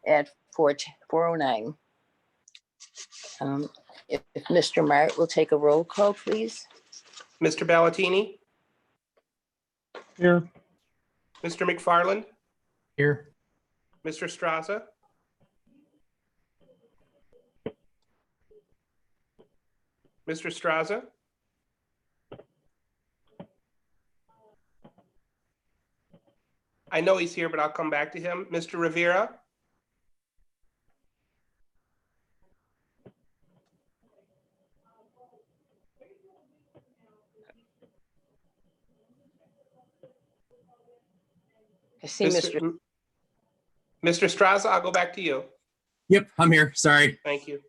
at 4:09. If Mr. Mart will take a roll call, please. Mr. Ballatini, Here. Mr. McFarland, Here. Mr. Straza, Mr. Straza, I know he's here, but I'll come back to him. Mr. Rivera, I see Mr. Mr. Straza, I'll go back to you. Yep, I'm here. Sorry. Thank you.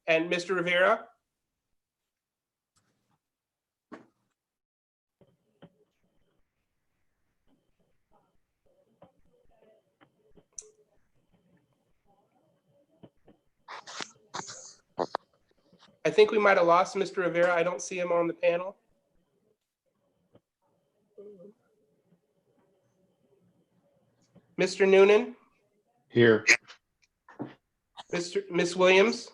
And Mr. Rivera? I think we might have lost Mr. Rivera. I don't see him on the panel. Mr. Noonan? Here. Miss Williams?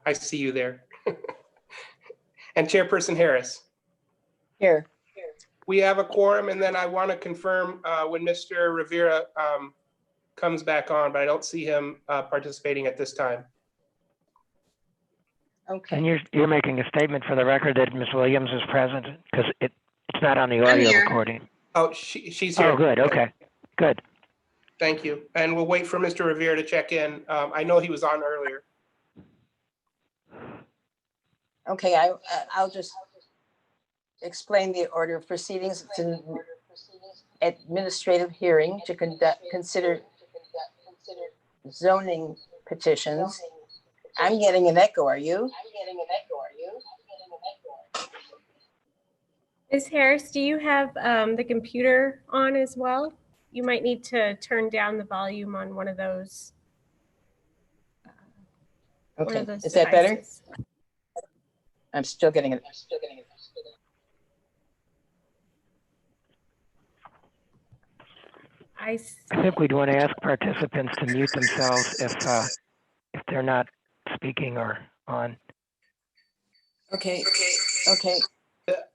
I see you there. And Chairperson Harris? Here. We have a quorum, and then I want to confirm when Mr. Rivera comes back on, but I don't see him participating at this time. Okay. And you're making a statement for the record that Ms. Williams is present, because it's not on the audio recording. Oh, she's here. Oh, good. Okay, good. Thank you. And we'll wait for Mr. Rivera to check in. I know he was on earlier. Okay, I'll just explain the order of proceedings. It's an administrative hearing to consider zoning petitions. I'm getting an echo, are you? Ms. Harris, do you have the computer on as well? You might need to turn down the volume on one of those. Okay, is that better? I'm still getting it. I think we'd want to ask participants to mute themselves if they're not speaking or on. Okay.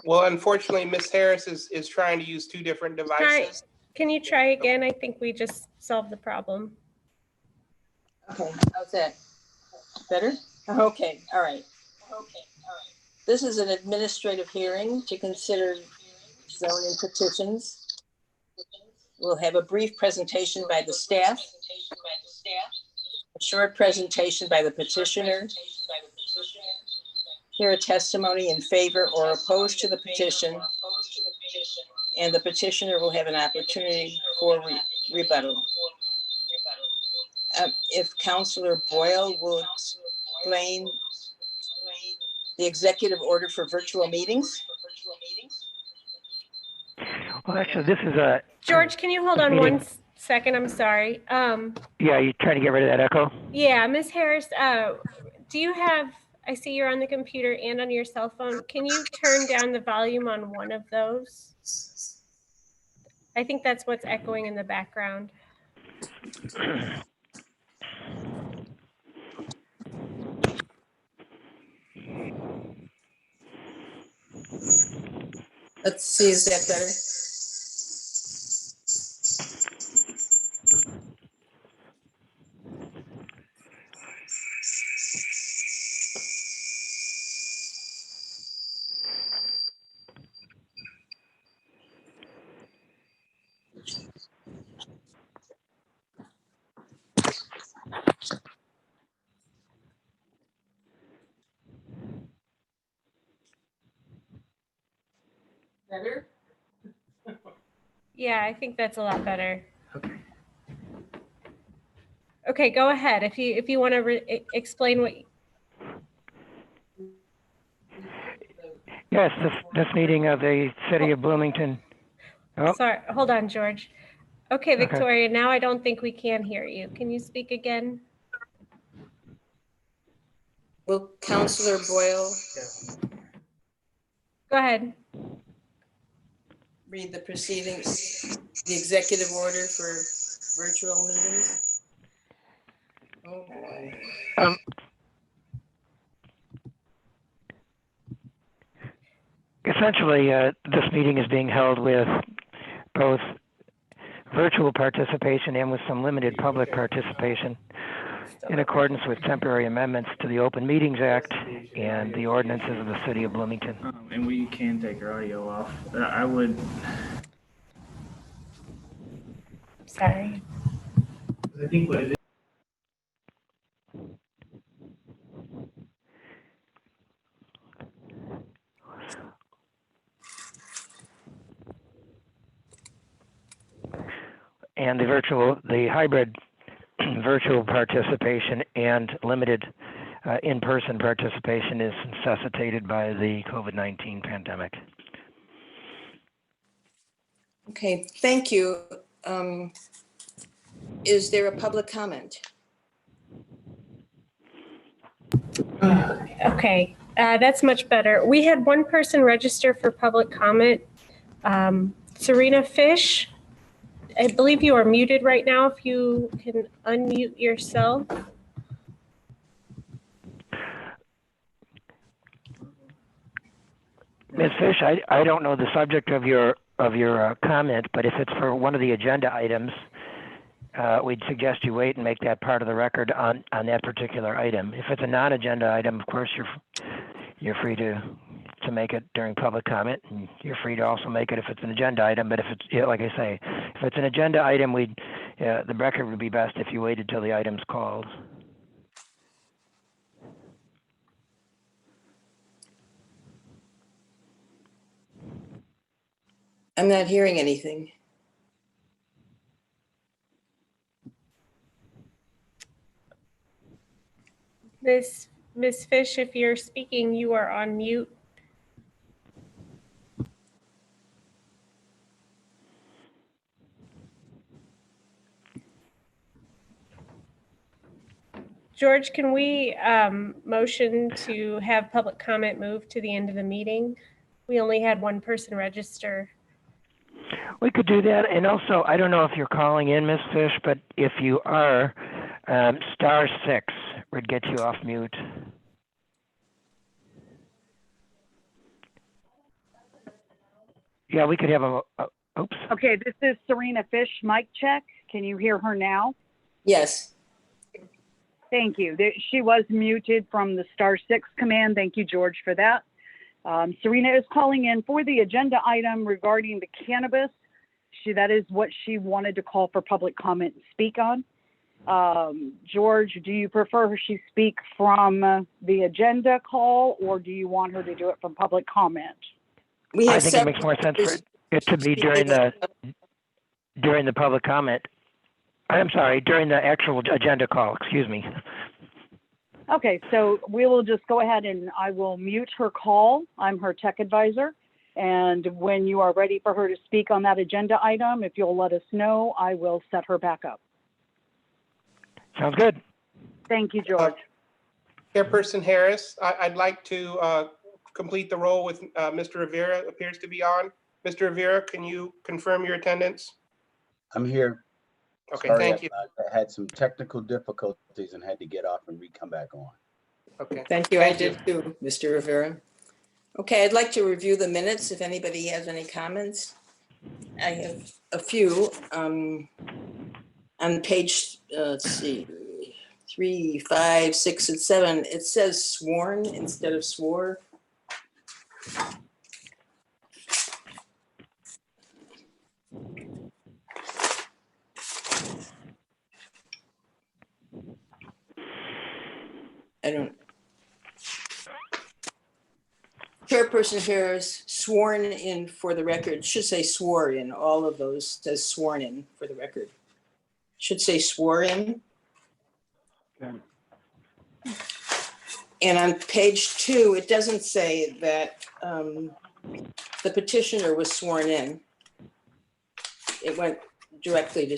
Well, unfortunately, Ms. Harris is trying to use two different devices. Can you try again? I think we just solved the problem. Okay, how's that? Better? Okay, all right. This is an administrative hearing to consider zoning petitions. We'll have a brief presentation by the staff, a short presentation by the petitioner, hear a testimony in favor or opposed to the petition, and the petitioner will have an opportunity for rebuttal. If Councilor Boyle will explain the executive order for virtual meetings. Well, actually, this is a... George, can you hold on 1 second? I'm sorry. Yeah, you trying to get rid of that echo? Yeah, Ms. Harris, do you have, I see you're on the computer and on your cell phone. Can you turn down the volume on one of those? I think that's what's echoing in the background. Let's see, is that better? Better? Yeah, I think that's a lot better. Okay, go ahead. If you want to explain what. Yes, this meeting of the City of Bloomington. Oh, Sorry, hold on, George. Okay, Victoria, now I don't think we can hear you. Can you speak again? Will Councilor Boyle Go ahead. read the proceedings, the executive order for virtual meetings? Oh, boy. Um, Essentially, this meeting is being held with both virtual participation and with some limited public participation in accordance with temporary amendments to the Open Meetings Act and the ordinances of the City of Bloomington. And we can take our audio off. I would. Sorry. I think what it is. And the hybrid virtual participation and limited in-person participation is necessitated by the COVID-19 pandemic. Okay, thank you. Is there a public comment? Okay, that's much better. We had one person register for public comment. Serena Fish, I believe you are muted right now. If you can unmute yourself. Ms. Fish, I don't know the subject of your comment, but if it's for one of the agenda items, we'd suggest you wait and make that part of the record on that particular item. If it's a non-agenda item, of course, you're free to make it during public comment, and you're free to also make it if it's an agenda item. But if it's, like I say, if it's an agenda item, the record would be best if you waited till the item's called. I'm not hearing anything. Miss Fish, if you're speaking, you are on mute. George, can we motion to have public comment move to the end of the meeting? We only had one person register. We could do that. And also, I don't know if you're calling in, Ms. Fish, but if you are, *6 would get you off mute. Yeah, we could have oops. Okay, this is Serena Fish, mic check. Can you hear her now? Yes. Thank you. She was muted from the *6 command. Thank you, George, for that. Serena is calling in for the agenda item regarding the cannabis. That is what she wanted to call for public comment and speak on. George, do you prefer she speak from the agenda call, or do you want her to do it from public comment? We have I think it makes more sense for it to be during the public comment. I'm sorry, during the actual agenda call, excuse me. Okay, so we will just go ahead and I will mute her call. I'm her tech advisor. And when you are ready for her to speak on that agenda item, if you'll let us know, I will set her back up. Sounds good. Thank you, George. Chairperson Harris, I'd like to complete the roll with Mr. Rivera appears to be on. Mr. Rivera, can you confirm your attendance? I'm here. Okay, Sorry, thank you. I had some technical difficulties and had to get off and come back on. Okay. Thank you. I did too, Mr. Rivera. Okay, I'd like to review the minutes if anybody has any comments. I have a few. On page, let's see, 3, 5, 6, and 7, it says sworn instead of swore. I don't. Chairperson Harris, sworn in for the record, should say swore in. All of those says sworn in for the record. Should say swore in. Okay. And on page 2, it doesn't say that the petitioner was sworn in. It went directly to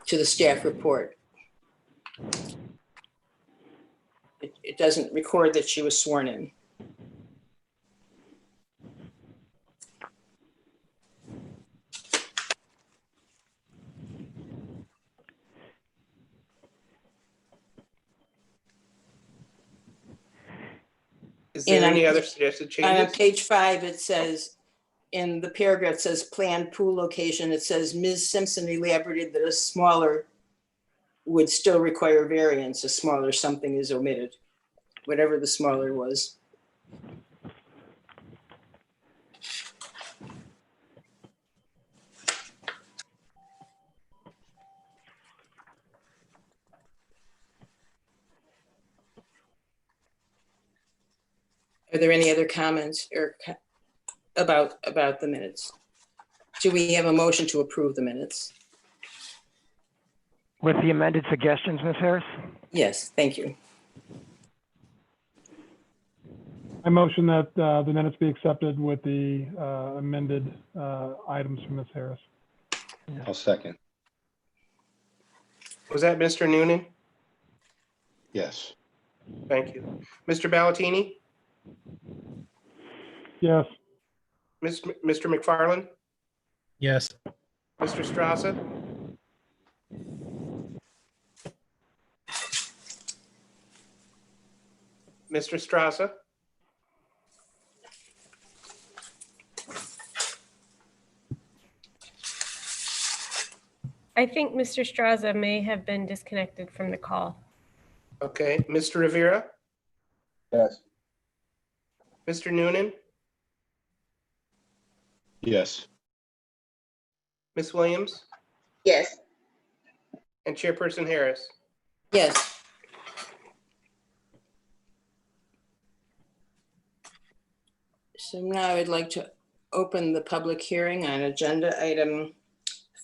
to the staff report. It doesn't record that she was sworn in. Is there And any on- other suggested On changes? page 5, it says, in the paragraph, it says planned pool location. It says Ms. Simpson elaborated that a smaller would still require variance. A smaller something is omitted, whatever the smaller was. Are there any other comments or about the minutes? Do we have a motion to approve the minutes? With the amended suggestions, Ms. Harris? Yes, thank you. I motion that the minutes be accepted with the amended items from Ms. Harris. I'll second. Was that Mr. Noonan? Yes. Thank you. Mr. Ballatini? Yes. Mr. McFarland? Yes. Mr. Strasser? Mr. Strasser? I think Mr. Straza may have been disconnected from the call. Okay. Mr. Rivera? Yes. Mr. Noonan? Yes. Ms. Williams? Yes. And Chairperson Harris? Yes. So now I'd like to open the public hearing on agenda item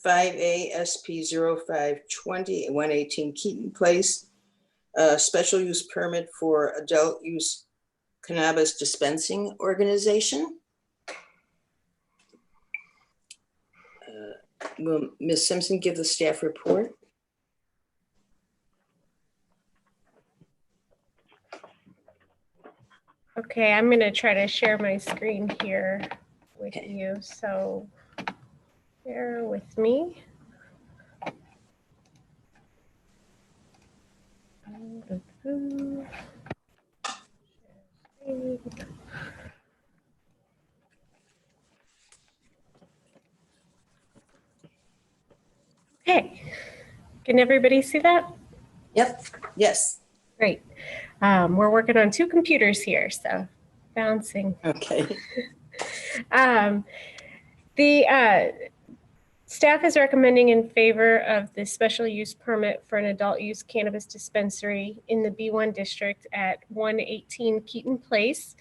5A SP 0520 118 Keaton Place, a special use permit for adult use cannabis dispensing organization. Will Ms. Simpson give the staff report? Okay, I'm going to try to share my screen here with Okay. you. So bear with me. Okay, can everybody see that? Yep, yes, Great. We're working on 2 computers here, so bouncing. okay. The staff is recommending in favor of the special use permit for an adult use cannabis dispensary in the B1 district at 118 Keaton Place.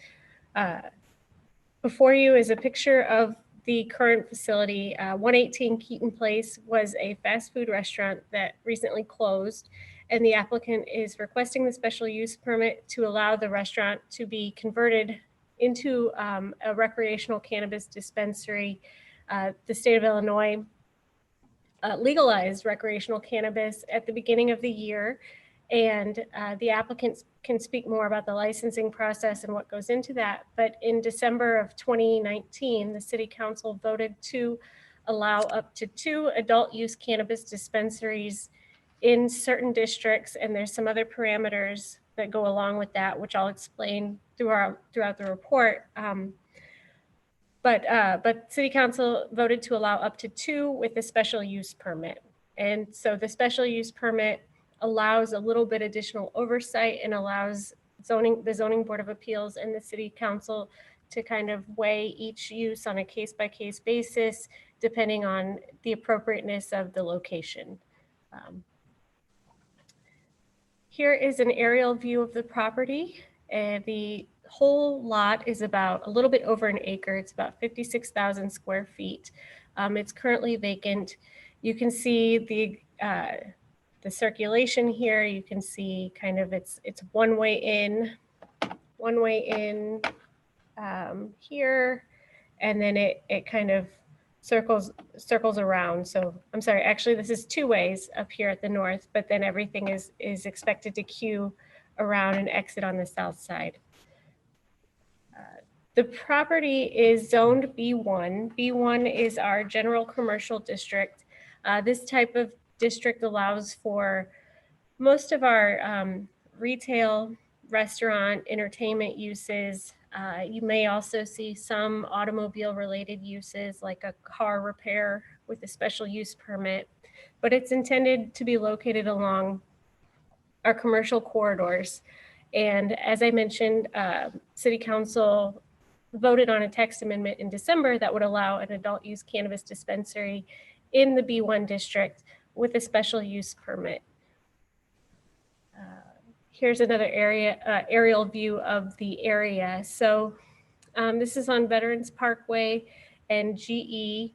Before you is a picture of the current facility. 118 Keaton Place was a fast food restaurant that recently closed, and the applicant is requesting the special use permit to allow the restaurant to be converted into a recreational cannabis dispensary. The state of Illinois legalized recreational cannabis at the beginning of the year, and the applicants can speak more about the licensing process and what goes into that. But in December of 2019, the city council voted to allow up to 2 adult use cannabis dispensaries in certain districts, and there's some other parameters that go along with that, which I'll explain throughout the report. But city council voted to allow up to 2 with a special use permit. And so the special use permit allows a little bit additional oversight and allows the zoning board of appeals and the city council to kind of weigh each use on a case-by-case basis, depending on the appropriateness of the location. Here is an aerial view of the property, and the whole lot is about a little bit over an acre. It's about 56,000 square feet. It's currently vacant. You can see the circulation here. You can see kind of it's one way in here, and then it kind of circles around. So I'm sorry, actually this is 2 ways up here at the north, but then everything is expected to queue around and exit on the south side. The property is zoned B1. B1 is our general commercial district. This type of district allows for most of our retail restaurant, entertainment uses. You may also see some automobile-related uses like a car repair with a special use permit, but it's intended to be located along our commercial corridors. And as I mentioned, City Council voted on a text amendment in December that would allow an adult use cannabis dispensary in the B1 district with a special use permit. Here's another aerial view of the area. So this is on Veterans Parkway and GE,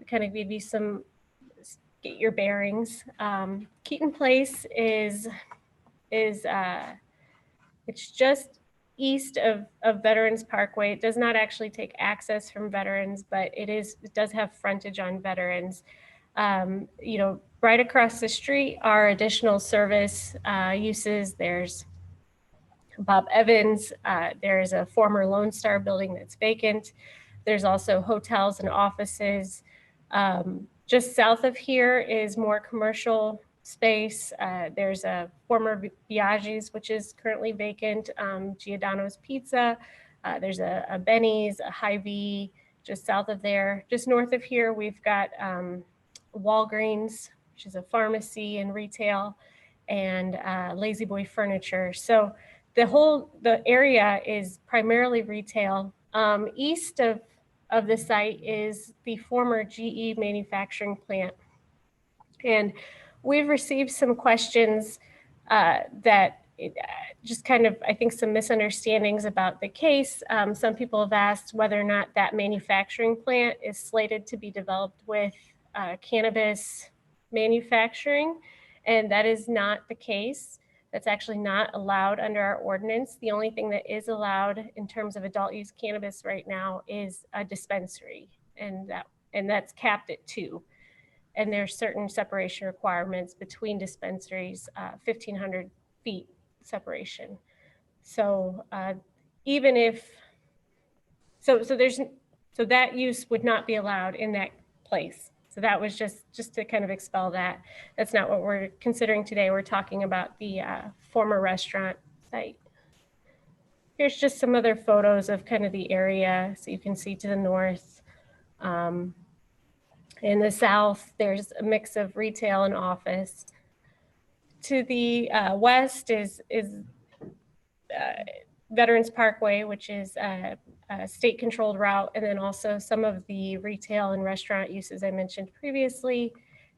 kind of give you some, get your bearings. Keaton Place is it's just east of Veterans Parkway. It does not actually take access from Veterans, but it does have frontage on Veterans. You know, right across the street are additional service uses. There's Bob Evans. There's a former Lone Star building that's vacant. There's also hotels and offices. Just south of here is more commercial space. There's a former Biaggi's, which is currently vacant, Giordano's Pizza. There's a Benny's, a Hy-Vee just south of there. Just north of here, we've got Walgreens, which is a pharmacy and retail, and Lazy Boy Furniture. So the area is primarily retail. East of the site is the former GE manufacturing plant. And we've received some questions that just kind of, I think, some misunderstandings about the case. Some people have asked whether or not that manufacturing plant is slated to be developed with cannabis manufacturing, and that is not the case. That's actually not allowed under our ordinance. The only thing that is allowed in terms of adult use cannabis right now is a dispensary, and that's capped at 2. And there's certain separation requirements between dispensaries, 1,500 feet separation. So even if, so that use would not be allowed in that place. So that was just to kind of expel that. That's not what we're considering today. We're talking about the former restaurant site. Here's just some other photos of kind of the area. So you can see to the north. In the south, there's a mix of retail and office. To the west is Veterans Parkway, which is a state-controlled route, and then also some of the retail and restaurant uses I mentioned previously.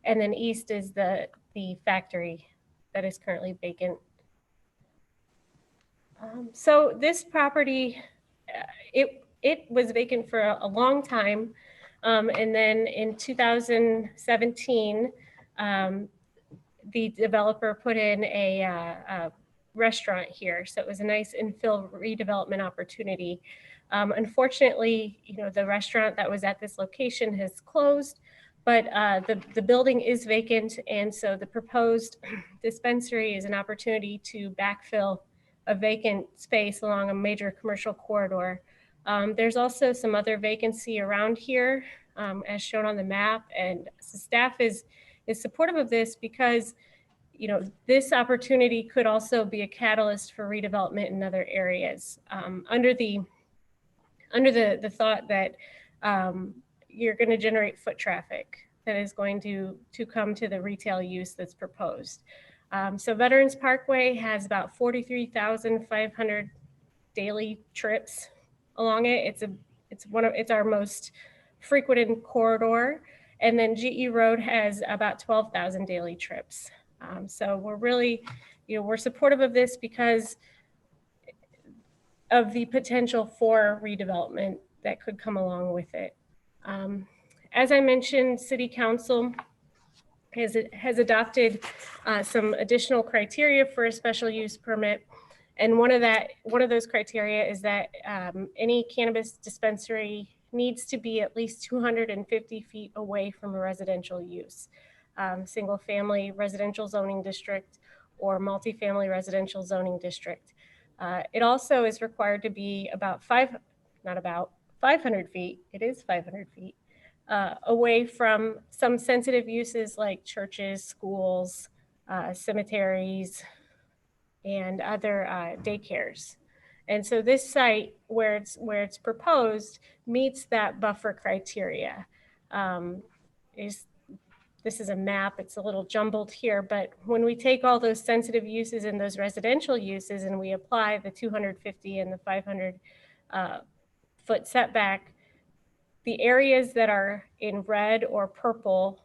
And then east is the factory that is currently vacant. So this property, it was vacant for a long time. And then in 2017, the developer put in a restaurant here. So it was a nice infill redevelopment opportunity. Unfortunately, you know, the restaurant that was at this location has closed, but the building is vacant. And so the proposed dispensary is an opportunity to backfill a vacant space along a major commercial corridor. There's also some other vacancy around here, as shown on the map, and so staff is supportive of this because, you know, this opportunity could also be a catalyst for redevelopment in other areas. Under the thought that you're going to generate foot traffic that is going to come to the retail use that's proposed. So Veterans Parkway has about 43,500 daily trips along it. It's our most frequented corridor, and then GE Road has about 12,000 daily trips. So we're really, you know, we're supportive of this because of the potential for redevelopment that could come along with it. As I mentioned, City Council has adopted some additional criteria for a special use permit. And one of those criteria is that any cannabis dispensary needs to be at least 250 feet away from a residential use, single family residential zoning district or multifamily residential zoning district. It also is required to be about 500 feet, it is 500 feet, away from some sensitive uses like churches, schools, cemeteries, and other daycares. And so this site where it's proposed meets that buffer criteria. This is a map, it's a little jumbled here, but when we take all those sensitive uses and those residential uses and we apply the 250 and the 500 foot setback, the areas that are in red or purple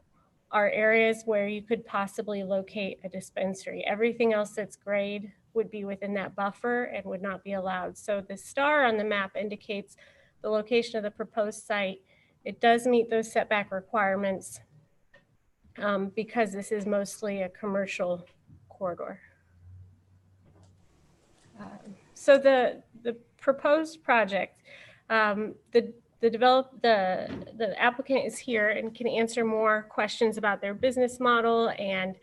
are areas where you could possibly locate a dispensary. Everything else that's grayed would be within that buffer and would not be allowed. So the star on the map indicates the location of the proposed site. It does meet those setback requirements because this is mostly a commercial corridor. So the proposed project, the applicant is here and can answer more questions about their business model, and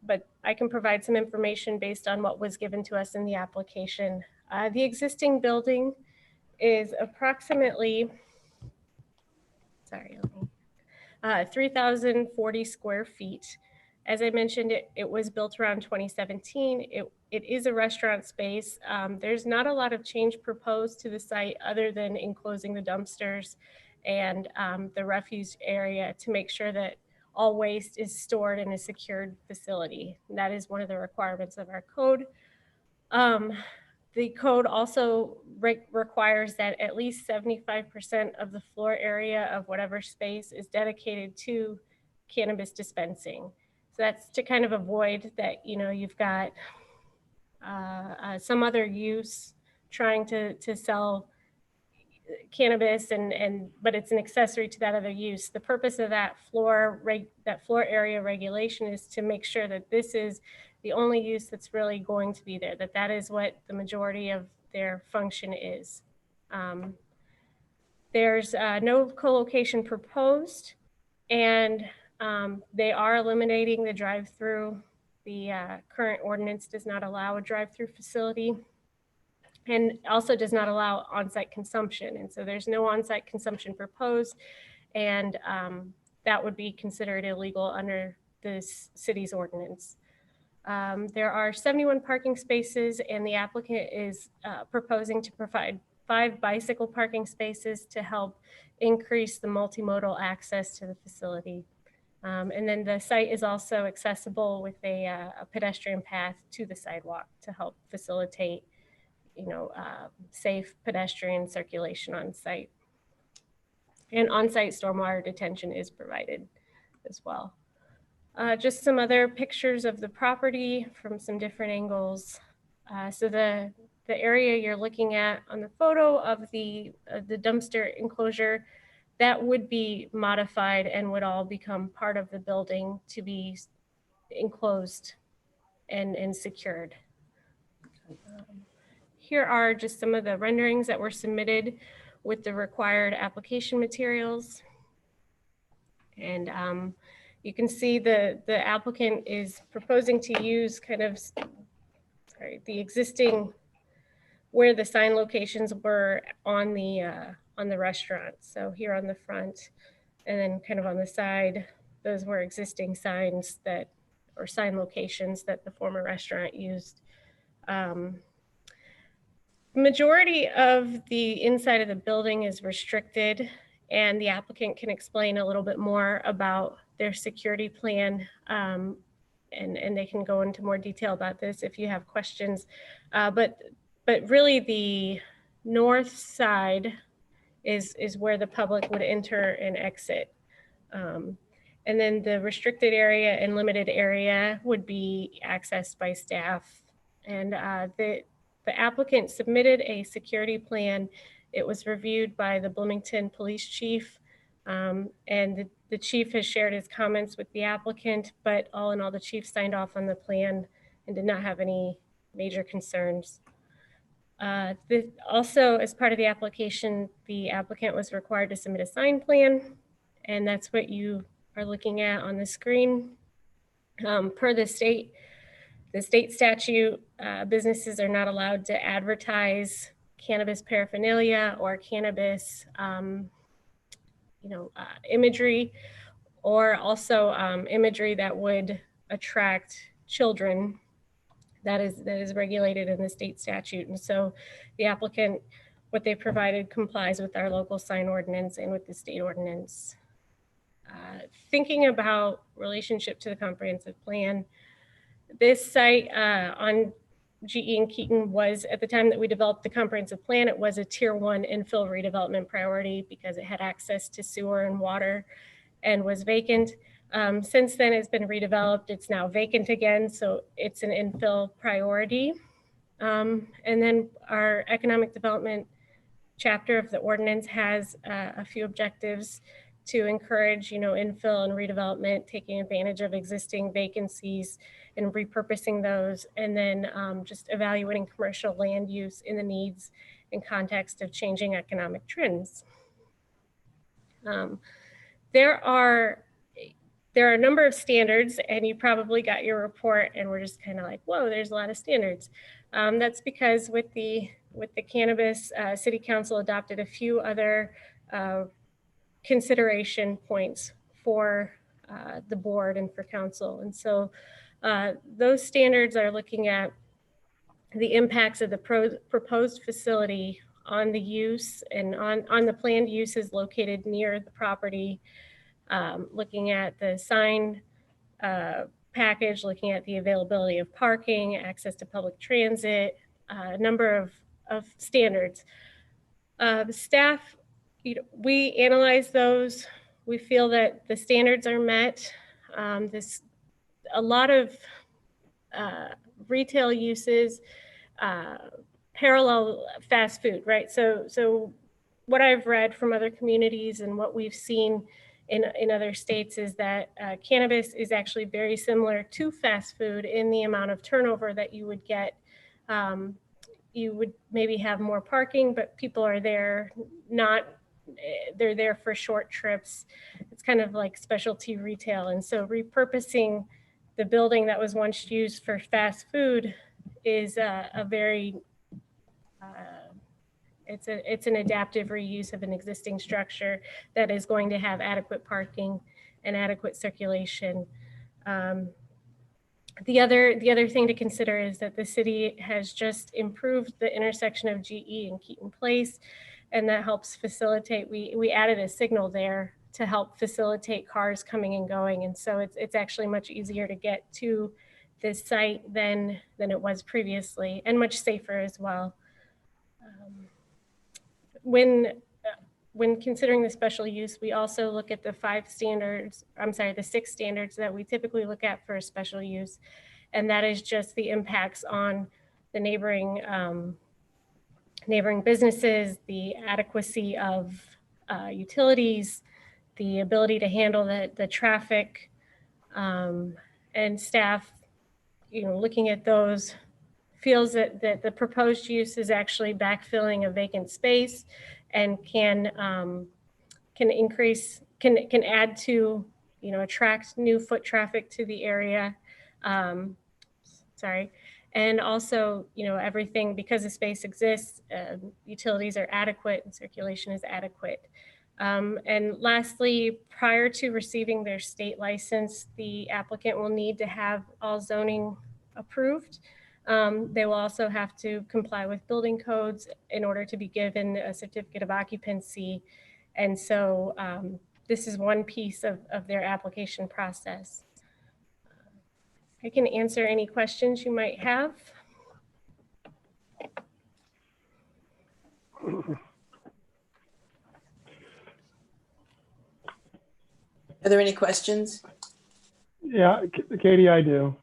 but I can provide some information based on what was given to us in the application. The existing building is approximately, 3,040 square feet. As I mentioned, it was built around 2017. It is a restaurant space. There's not a lot of change proposed to the site other than enclosing the dumpsters and the refuse area to make sure that all waste is stored in a secured facility. That is one of the requirements of our code. The code also requires that at least 75% of the floor area of whatever space is dedicated to cannabis dispensing. So that's to kind of avoid that, you know, you've got some other use trying to sell cannabis but it's an accessory to that other use. The purpose of that floor area regulation is to make sure that this is the only use that's really going to be there, that is what the majority of their function is. There's no co-location proposed, and they are eliminating the drive-through. The current ordinance does not allow a drive-through facility and also does not allow on-site consumption. And so there's no on-site consumption proposed, and that would be considered illegal under the city's ordinance. There are 71 parking spaces, and the applicant is proposing to provide 5 bicycle parking spaces to help increase the multimodal access to the facility. And then the site is also accessible with a pedestrian path to the sidewalk to help facilitate, you know, safe pedestrian circulation on site. And on-site stormwater detention is provided as well. Just some other pictures of the property from some different angles. So the area you're looking at on the photo of the dumpster enclosure, that would be modified and would all become part of the building to be enclosed and secured. Here are just some of the renderings that were submitted with the required application materials. And you can see the applicant is proposing to use kind of, the existing, where the sign locations were on the restaurant. So here on the front, and then kind of on the side, those were existing signs or sign locations that the former restaurant used. Majority of the inside of the building is restricted, and the applicant can explain a little bit more about their security plan, and they can go into more detail about this if you have questions. But really the north side is where the public would enter and exit. And then the restricted area and limited area would be accessed by staff. And the applicant submitted a security plan. It was reviewed by the Bloomington Police Chief, and the chief has shared his comments with the applicant, but all in all, the chief signed off on the plan and did not have any major concerns. Also, as part of the application, the applicant was required to submit a sign plan, and that's what you are looking at on the screen. Per the state statute, businesses are not allowed to advertise cannabis paraphernalia or cannabis imagery, or also imagery that would attract children. that is regulated in the state statute. And so the applicant, what they provided complies with our local sign ordinance and with the state ordinance. Thinking about relationship to the comprehensive plan, this site on GE and Keaton was, at the time that we developed the comprehensive plan, it was a tier 1 infill redevelopment priority because it had access to sewer and water and was vacant. Since then, it's been redeveloped. It's now vacant again, so it's an infill priority. And then our economic development chapter of the ordinance has a few objectives to encourage, infill and redevelopment, taking advantage of existing vacancies and repurposing those, and then just evaluating commercial land use in the needs and context of changing economic trends. There are a number of standards, and you probably got your report and we're just kind of like, whoa, there's a lot of standards. That's because with the cannabis, City Council adopted a few other consideration points for the board and for council. And so those standards are looking at the impacts of the proposed facility on the use and on the planned uses located near the property, looking at the sign package, looking at the availability of parking, access to public transit, a number of standards. The staff, we analyze those. We feel that the standards are met. A lot of retail uses parallel fast food, right? So what I've read from other communities and what we've seen in other states is that cannabis is actually very similar to fast food in the amount of turnover that you would get. You would maybe have more parking, but people are there they're there for short trips. It's kind of like specialty retail. And so repurposing the building that was once used for fast food is a very, it's an adaptive reuse of an existing structure that is going to have adequate parking and adequate circulation. The other thing to consider is that the city has just improved the intersection of GE and Keaton Place, and that helps facilitate. We added a signal there to help facilitate cars coming and going, and so it's actually much easier to get to this site than it was previously, and much safer as well. When considering the special use, we also look at the 6 standards that we typically look at for a special use. And that is just the impacts on the neighboring businesses, the adequacy of utilities, the ability to handle the traffic, and staff, looking at those, feels that the proposed use is actually backfilling a vacant space and can add to, attract new foot traffic to the area. And also, everything, because the space exists, utilities are adequate and circulation is adequate. And lastly, prior to receiving their state license, the applicant will need to have all zoning approved. They will also have to comply with building codes in order to be given a certificate of occupancy. And so this is one piece of their application process. I can answer any questions you might have. Are there any questions? Yeah, Katie, I do.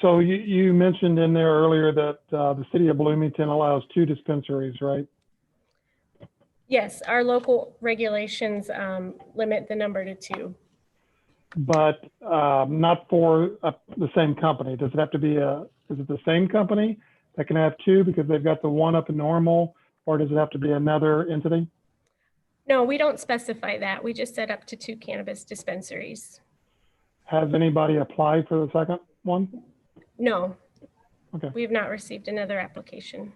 So you mentioned in there earlier that the city of Bloomington allows 2 dispensaries, right? Yes, our local regulations limit the number to 2. But not for the same company. Does it have to be is it the same company that can have 2 because they've got the one up in Normal, or does it have to be another entity? No, we don't specify that. We just set up to 2 cannabis dispensaries. Has anybody applied for the second one? No. Okay. We have not received another application.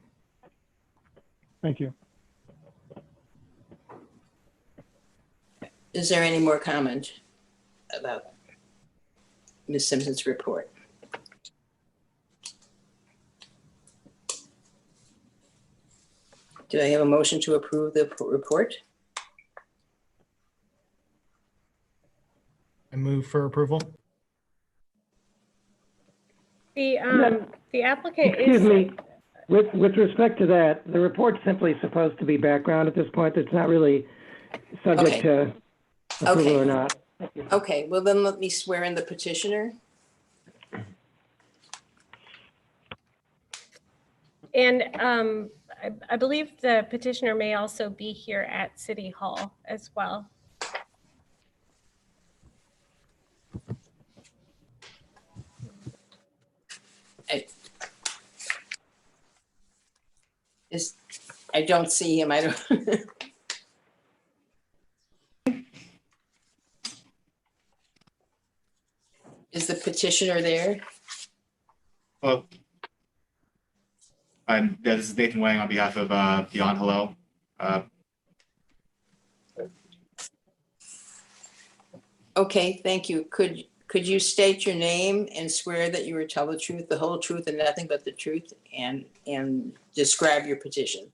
Thank you. Is there any more comment about Ms. Simpson's report? Do I have a motion to approve the report? I move for approval. The applicant Excuse is. me, with respect to that, the report's simply supposed to be background at this point. It's not really subject Okay. to approval Okay. or not. Okay, well then let me swear in the petitioner. And I believe the petitioner may also be here at City Hall as well. I don't see him. I don't. Is the petitioner there? Hello. This is Nathan Wang on behalf of Beyond Hello. Okay, thank you. Could you state your name and swear that you will tell the truth, the whole truth, and nothing but the truth, and describe your petition?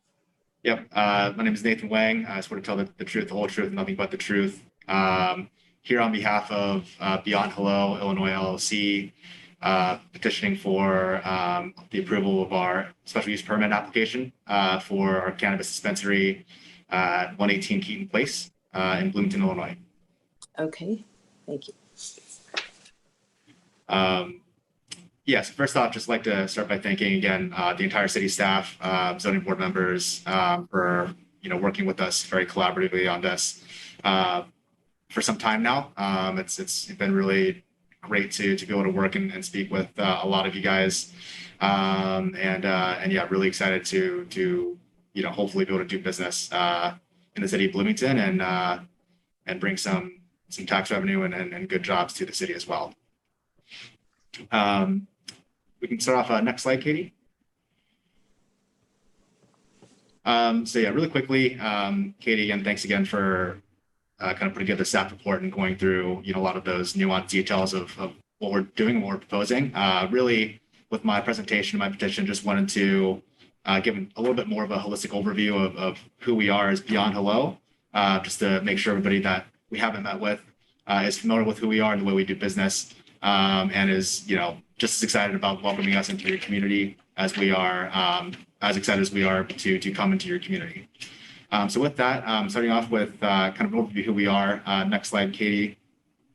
Yep. My name is Nathan Wang. I swear to tell the truth, the whole truth, and nothing but the truth. Here on behalf of Beyond Hello, Illinois LLC, petitioning for the approval of our special use permit application for our cannabis dispensary at 118 Keaton Place in Bloomington, Illinois. Okay, thank you. Yes, first off, just like to start by thanking again the entire city staff, zoning board members for working with us very collaboratively on this for some time now. It's been really great to be able to work and speak with a lot of you guys, and yeah, really excited to hopefully be able to do business in the city of Bloomington and bring some tax revenue and good jobs to the city as well. We can start off next slide, Katie. So yeah, really quickly, Katie, again, thanks again for kind of putting together the staff report and going through a lot of those nuanced details of what we're doing and what we're proposing. Really, with my presentation, my petition, just wanted to give a little bit more of a holistic overview of who we are as Beyond Hello, just to make sure everybody that we haven't met with is familiar with who we are and the way we do business, and is just as excited about welcoming us into your community as we are, as excited as we are to come into your community. So with that, starting off with kind of an overview of who we are. Next slide, Katie.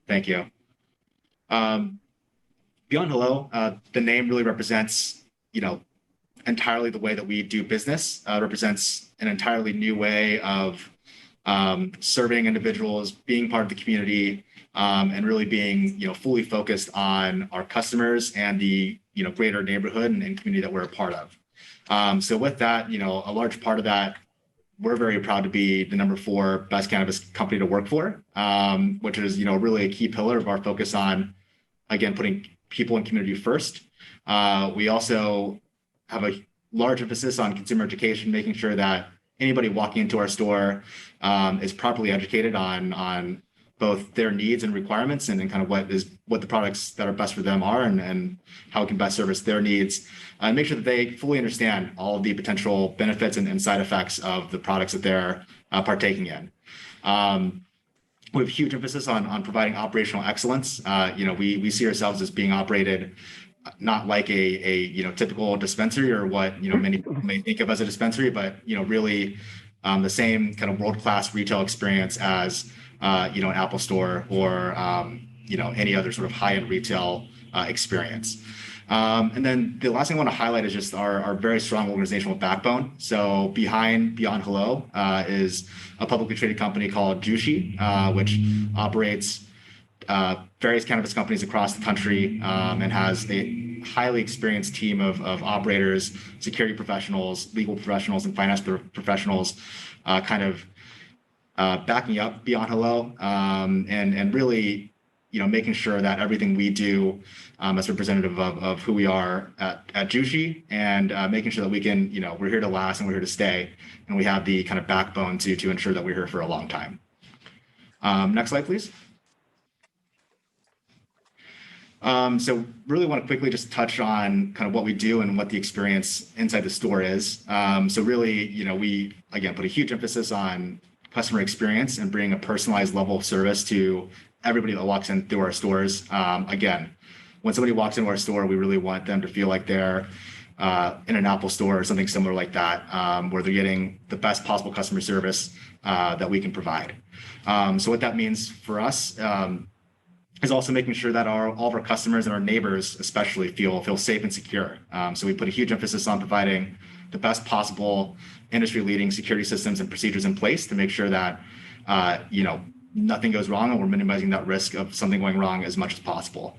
Thank you. Beyond Hello, the name really represents, entirely the way that we do business. Represents an entirely new way of serving individuals, being part of the community, and really being, fully focused on our customers and the, greater neighborhood and community that we're a part of. So with that, a large part of that, we're very proud to be the #4 best cannabis company to work for, which is, really a key pillar of our focus on, again, putting people and community first. We also have a large emphasis on consumer education, making sure that anybody walking into our store is properly educated on both their needs and requirements and kind of what the products that are best for them are and how it can best service their needs, and make sure that they fully understand all of the potential benefits and side effects of the products that they're partaking in. We have huge emphasis on providing operational excellence. We see ourselves as being operated not like a typical dispensary or what many people may think of as a dispensary, but really the same kind of world-class retail experience as an Apple store or any other sort of high-end retail experience. And then the last thing I want to highlight is just our very strong organizational backbone. So behind Beyond Hello is a publicly traded company called Jushi, which operates various cannabis companies across the country and has a highly experienced team of operators, security professionals, legal professionals, and finance professionals backing up Beyond Hello and really making sure that everything we do as representative of who we are at Jushi and making sure that we can, we're here to last and we're here to stay, and we have the kind of backbone to ensure that we're here for a long time. Next slide, please. So really want to quickly just touch on kind of what we do and what the experience inside the store is. So really, we, again, put a huge emphasis on customer experience and bring a personalized level of service to everybody that walks in through our stores. Again, when somebody walks into our store, we really want them to feel like they're in an Apple store or something similar like that, where they're getting the best possible customer service that we can provide. So what that means for us is also making sure that all of our customers and our neighbors especially feel safe and secure. So we put a huge emphasis on providing the best possible industry-leading security systems and procedures in place to make sure that nothing goes wrong and we're minimizing that risk of something going wrong as much as possible.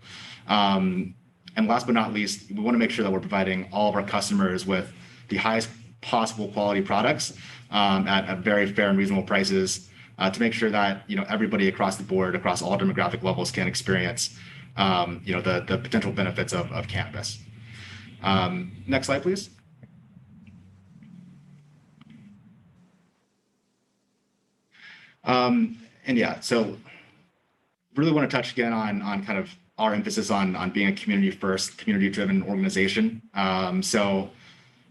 And last but not least, we want to make sure that we're providing all of our customers with the highest possible quality products at very fair and reasonable prices to make sure that everybody across the board, across all demographic levels, can experience the potential benefits of cannabis. Next slide, please. And yeah, so really want to touch again on kind of our emphasis on being a community first, community driven organization. So,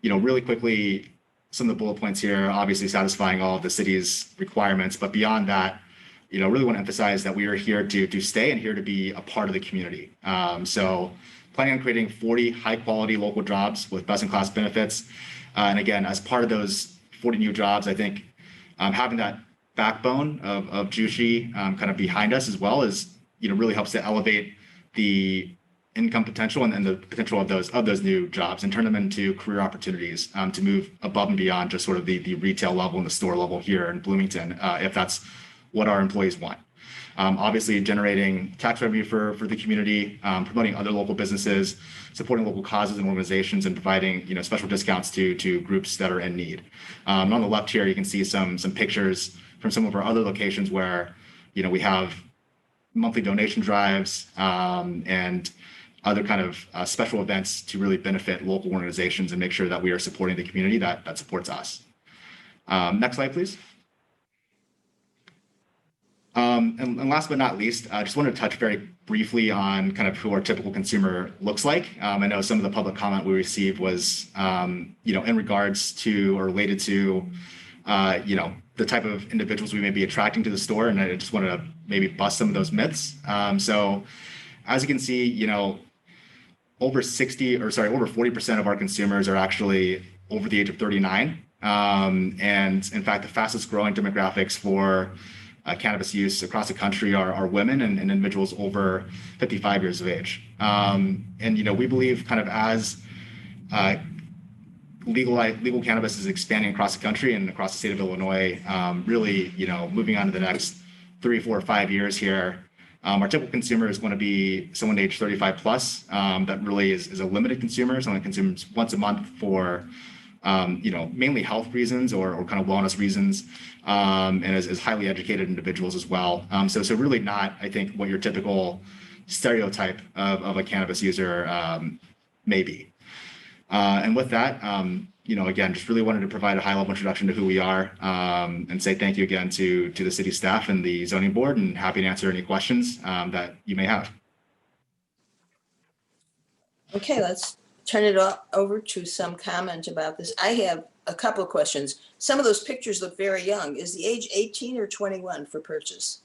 really quickly, some of the bullet points here, obviously satisfying all of the city's requirements, but beyond that, really want to emphasize that we are here to stay and here to be a part of the community. So planning on creating 40 high quality local jobs with best in class benefits. And again, as part of those 40 new jobs, I think having that backbone of Jushi kind of behind us as well is, really helps to elevate the income potential and the potential of those new jobs and turn them into career opportunities to move above and beyond just sort of the retail level and the store level here in Bloomington, if that's what our employees want. Obviously generating tax revenue for the community, promoting other local businesses, supporting local causes and organizations, and providing special discounts to groups that are in need. And on the left here, you can see some pictures from some of our other locations where we have monthly donation drives and other kind of special events to really benefit local organizations and make sure that we are supporting the community that supports us. Next slide, please. And last but not least, I just wanted to touch very briefly on kind of who our typical consumer looks like. I know some of the public comment we received was, in regards to or related to, the type of individuals we may be attracting to the store. And I just wanted to maybe bust some of those myths. So as you can see, over 40% of our consumers are actually over the age of 39. And in fact, the fastest growing demographics for cannabis use across the country are women and individuals over 55 years of age. And, we believe kind of as legal cannabis is expanding across the country and across the state of Illinois, really, moving on to the next 3, 4, 5 years here, our typical consumer is going to be someone age 35 plus. That really is a limited consumer, someone that consumes once a month for, mainly health reasons or kind of wellness reasons, and is highly educated individuals as well. So really not, I think, what your typical stereotype of a cannabis user may be. And with that, again, just really wanted to provide a high-level introduction to who we are, and say thank you again to the city staff and the zoning board, and happy to answer any questions that you may have. Okay, let's turn it over to some comment about this. I have a couple of questions. Some of those pictures look very young. Is the age 18 or 21 for purchase?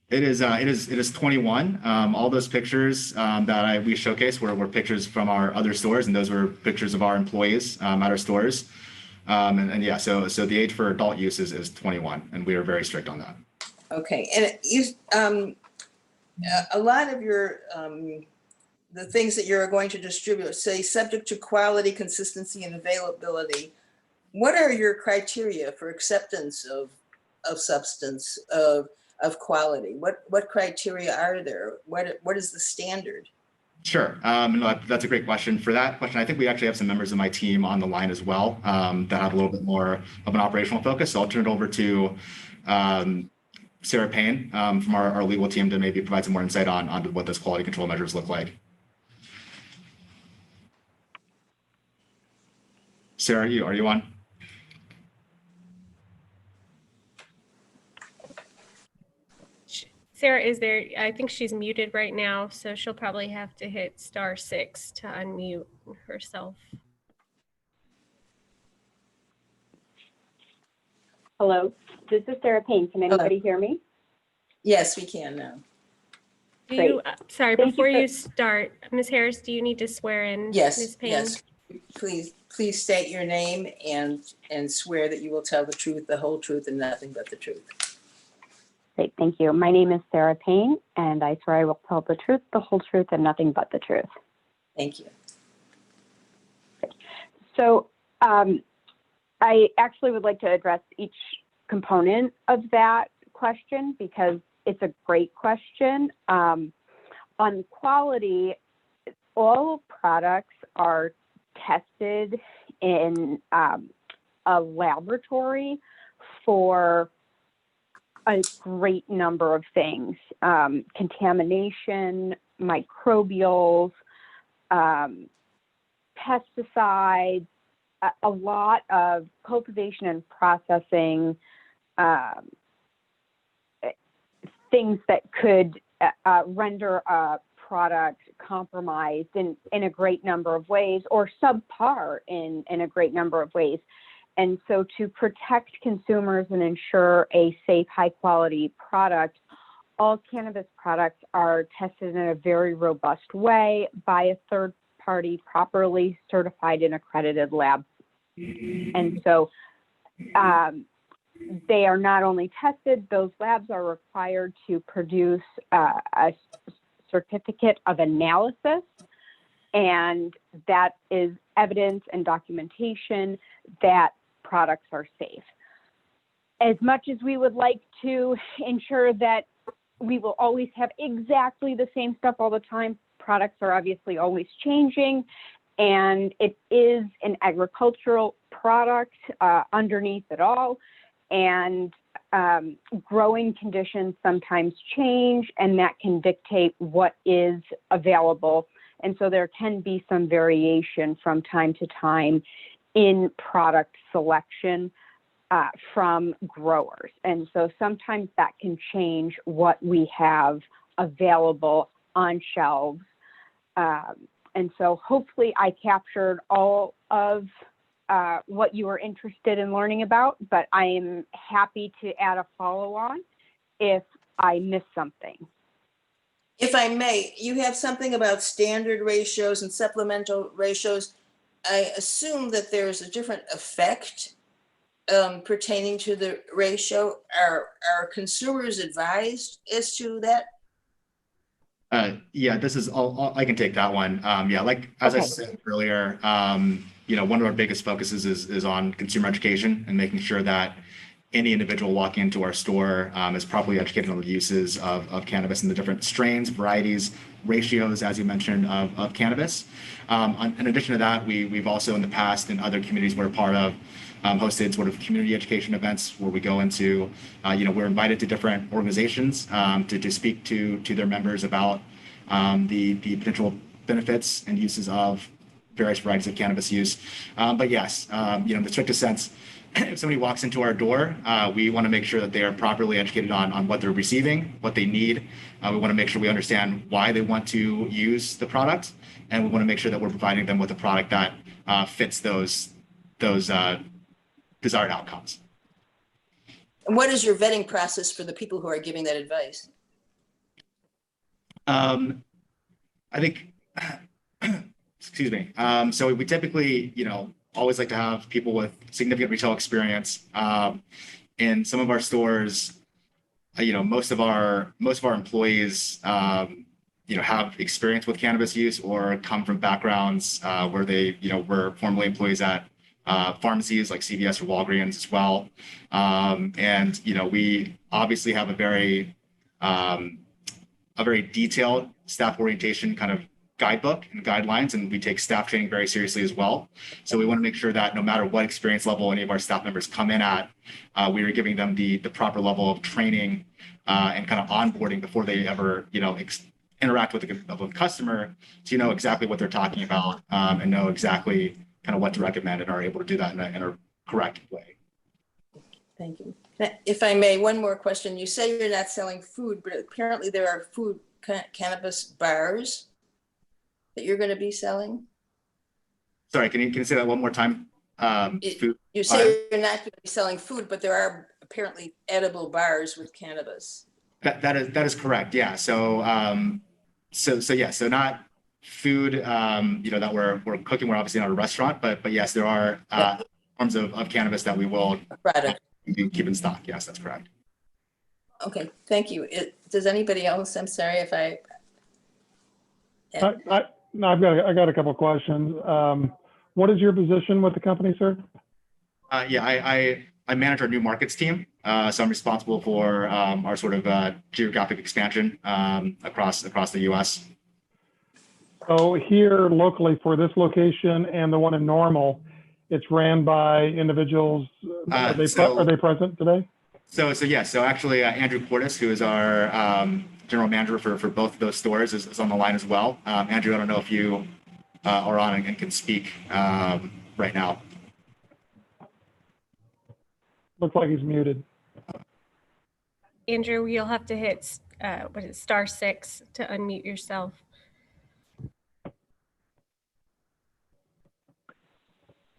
It is 21. All those pictures that we showcased were pictures from our other stores, and those were pictures of our employees at our stores. And yeah, so the age for adult use is 21, and we are very strict on that. Okay, and you, a lot of your the things that you're going to distribute, say subject to quality, consistency, and availability. What are your criteria for acceptance of substance of quality? What criteria are there? What is the standard? Sure. No, that's a great question. For that question, I think we actually have some members of my team on the line as well that have a little bit more of an operational focus. So I'll turn it over to Sarah Payne from our legal team to maybe provide some more insight on what those quality control measures look like. Sarah, are you on? Sarah is there. I think she's muted right now, so she'll probably have to hit *6 to unmute herself. Hello, this is Sarah Payne. Can anybody hear me? Yes, we can now. Do you, sorry, Thank you before for- you start, Ms. Harris, do you need to swear in Yes, Ms. Payne? yes. Please state your name and swear that you will tell the truth, the whole truth, and nothing but the truth. Great, thank you. My name is Sarah Payne, and I swear I will tell the truth, the whole truth, and nothing but the truth. Thank you. So I actually would like to address each component of that question because it's a great question. On quality, all products are tested in a laboratory for a great number of things, contamination, microbials, pesticides, a lot of cultivation and processing, things that could render a product compromised in a great number of ways or subpar in a great number of ways. And so to protect consumers and ensure a safe, high quality product, all cannabis products are tested in a very robust way by a third party, properly certified and accredited lab. And so they are not only tested, those labs are required to produce a certificate of analysis, and that is evidence and documentation that products are safe. As much as we would like to ensure that we will always have exactly the same stuff all the time, products are obviously always changing, and it is an agricultural product underneath it all. And growing conditions sometimes change, and that can dictate what is available. And so there can be some variation from time to time in product selection from growers. And so sometimes that can change what we have available on shelves. And so hopefully I captured all of what you were interested in learning about, but I am happy to add a follow-on if I missed something. If I may, you have something about standard ratios and supplemental ratios. I assume that there's a different effect pertaining to the ratio. Are consumers advised as to that? Yeah, this is all, I can take that one. Yeah, like, as I Okay. said earlier, one of our biggest focuses is on consumer education and making sure that any individual walking into our store is properly educated on the uses of cannabis and the different strains, varieties, ratios, as you mentioned, of cannabis. In addition to that, we've also in the past in other communities we're a part of hosted sort of community education events where we go into, we're invited to different organizations to speak to their members about the potential benefits and uses of various varieties of cannabis use. But yes, in the strictest sense, if somebody walks into our door, we want to make sure that they are properly educated on what they're receiving, what they need. We want to make sure we understand why they want to use the product, and we want to make sure that we're providing them with a product that fits those desired outcomes. And what is your vetting process for the people who are giving that advice? I think, excuse me. So we typically, always like to have people with significant retail experience. In some of our stores, most of our employees, have experience with cannabis use or come from backgrounds where they, were formerly employees at pharmacies like CVS or Walgreens as well. And, we obviously have a very detailed staff orientation kind of guidebook and guidelines, and we take staff training very seriously as well. So we want to make sure that no matter what experience level any of our staff members come in at, we are giving them the proper level of training and kind of onboarding before they ever, interact with a customer to know exactly what they're talking about and know exactly kind of what to recommend and are able to do that in a correct way. Thank you. If I may, one more question. You say you're not selling food, but apparently there are food cannabis bars that you're going to be selling. Sorry, can you say that one more time? Food. You say you're not going to be selling food, but there are apparently edible bars with cannabis. That is correct. Yeah. So so not food. That we're cooking. We're obviously not a restaurant, but yes, there are forms of cannabis that we will keep in stock. Yes, that's correct. Okay, thank you. Does anybody else? I'm sorry if I. No, I got a couple of questions. What is your position with the company, sir? I manage our new markets team. So I'm responsible for our sort of geographic expansion across the U.S. So here locally for this location and the one in Normal, it's ran by individuals. Are they present today? So actually Andrew Cordes, who is our general manager for both of those stores, is on the line as well. Andrew, I don't know if you are on and can speak right now. Looks like he's muted. Andrew, you'll have to hit *6 to unmute yourself.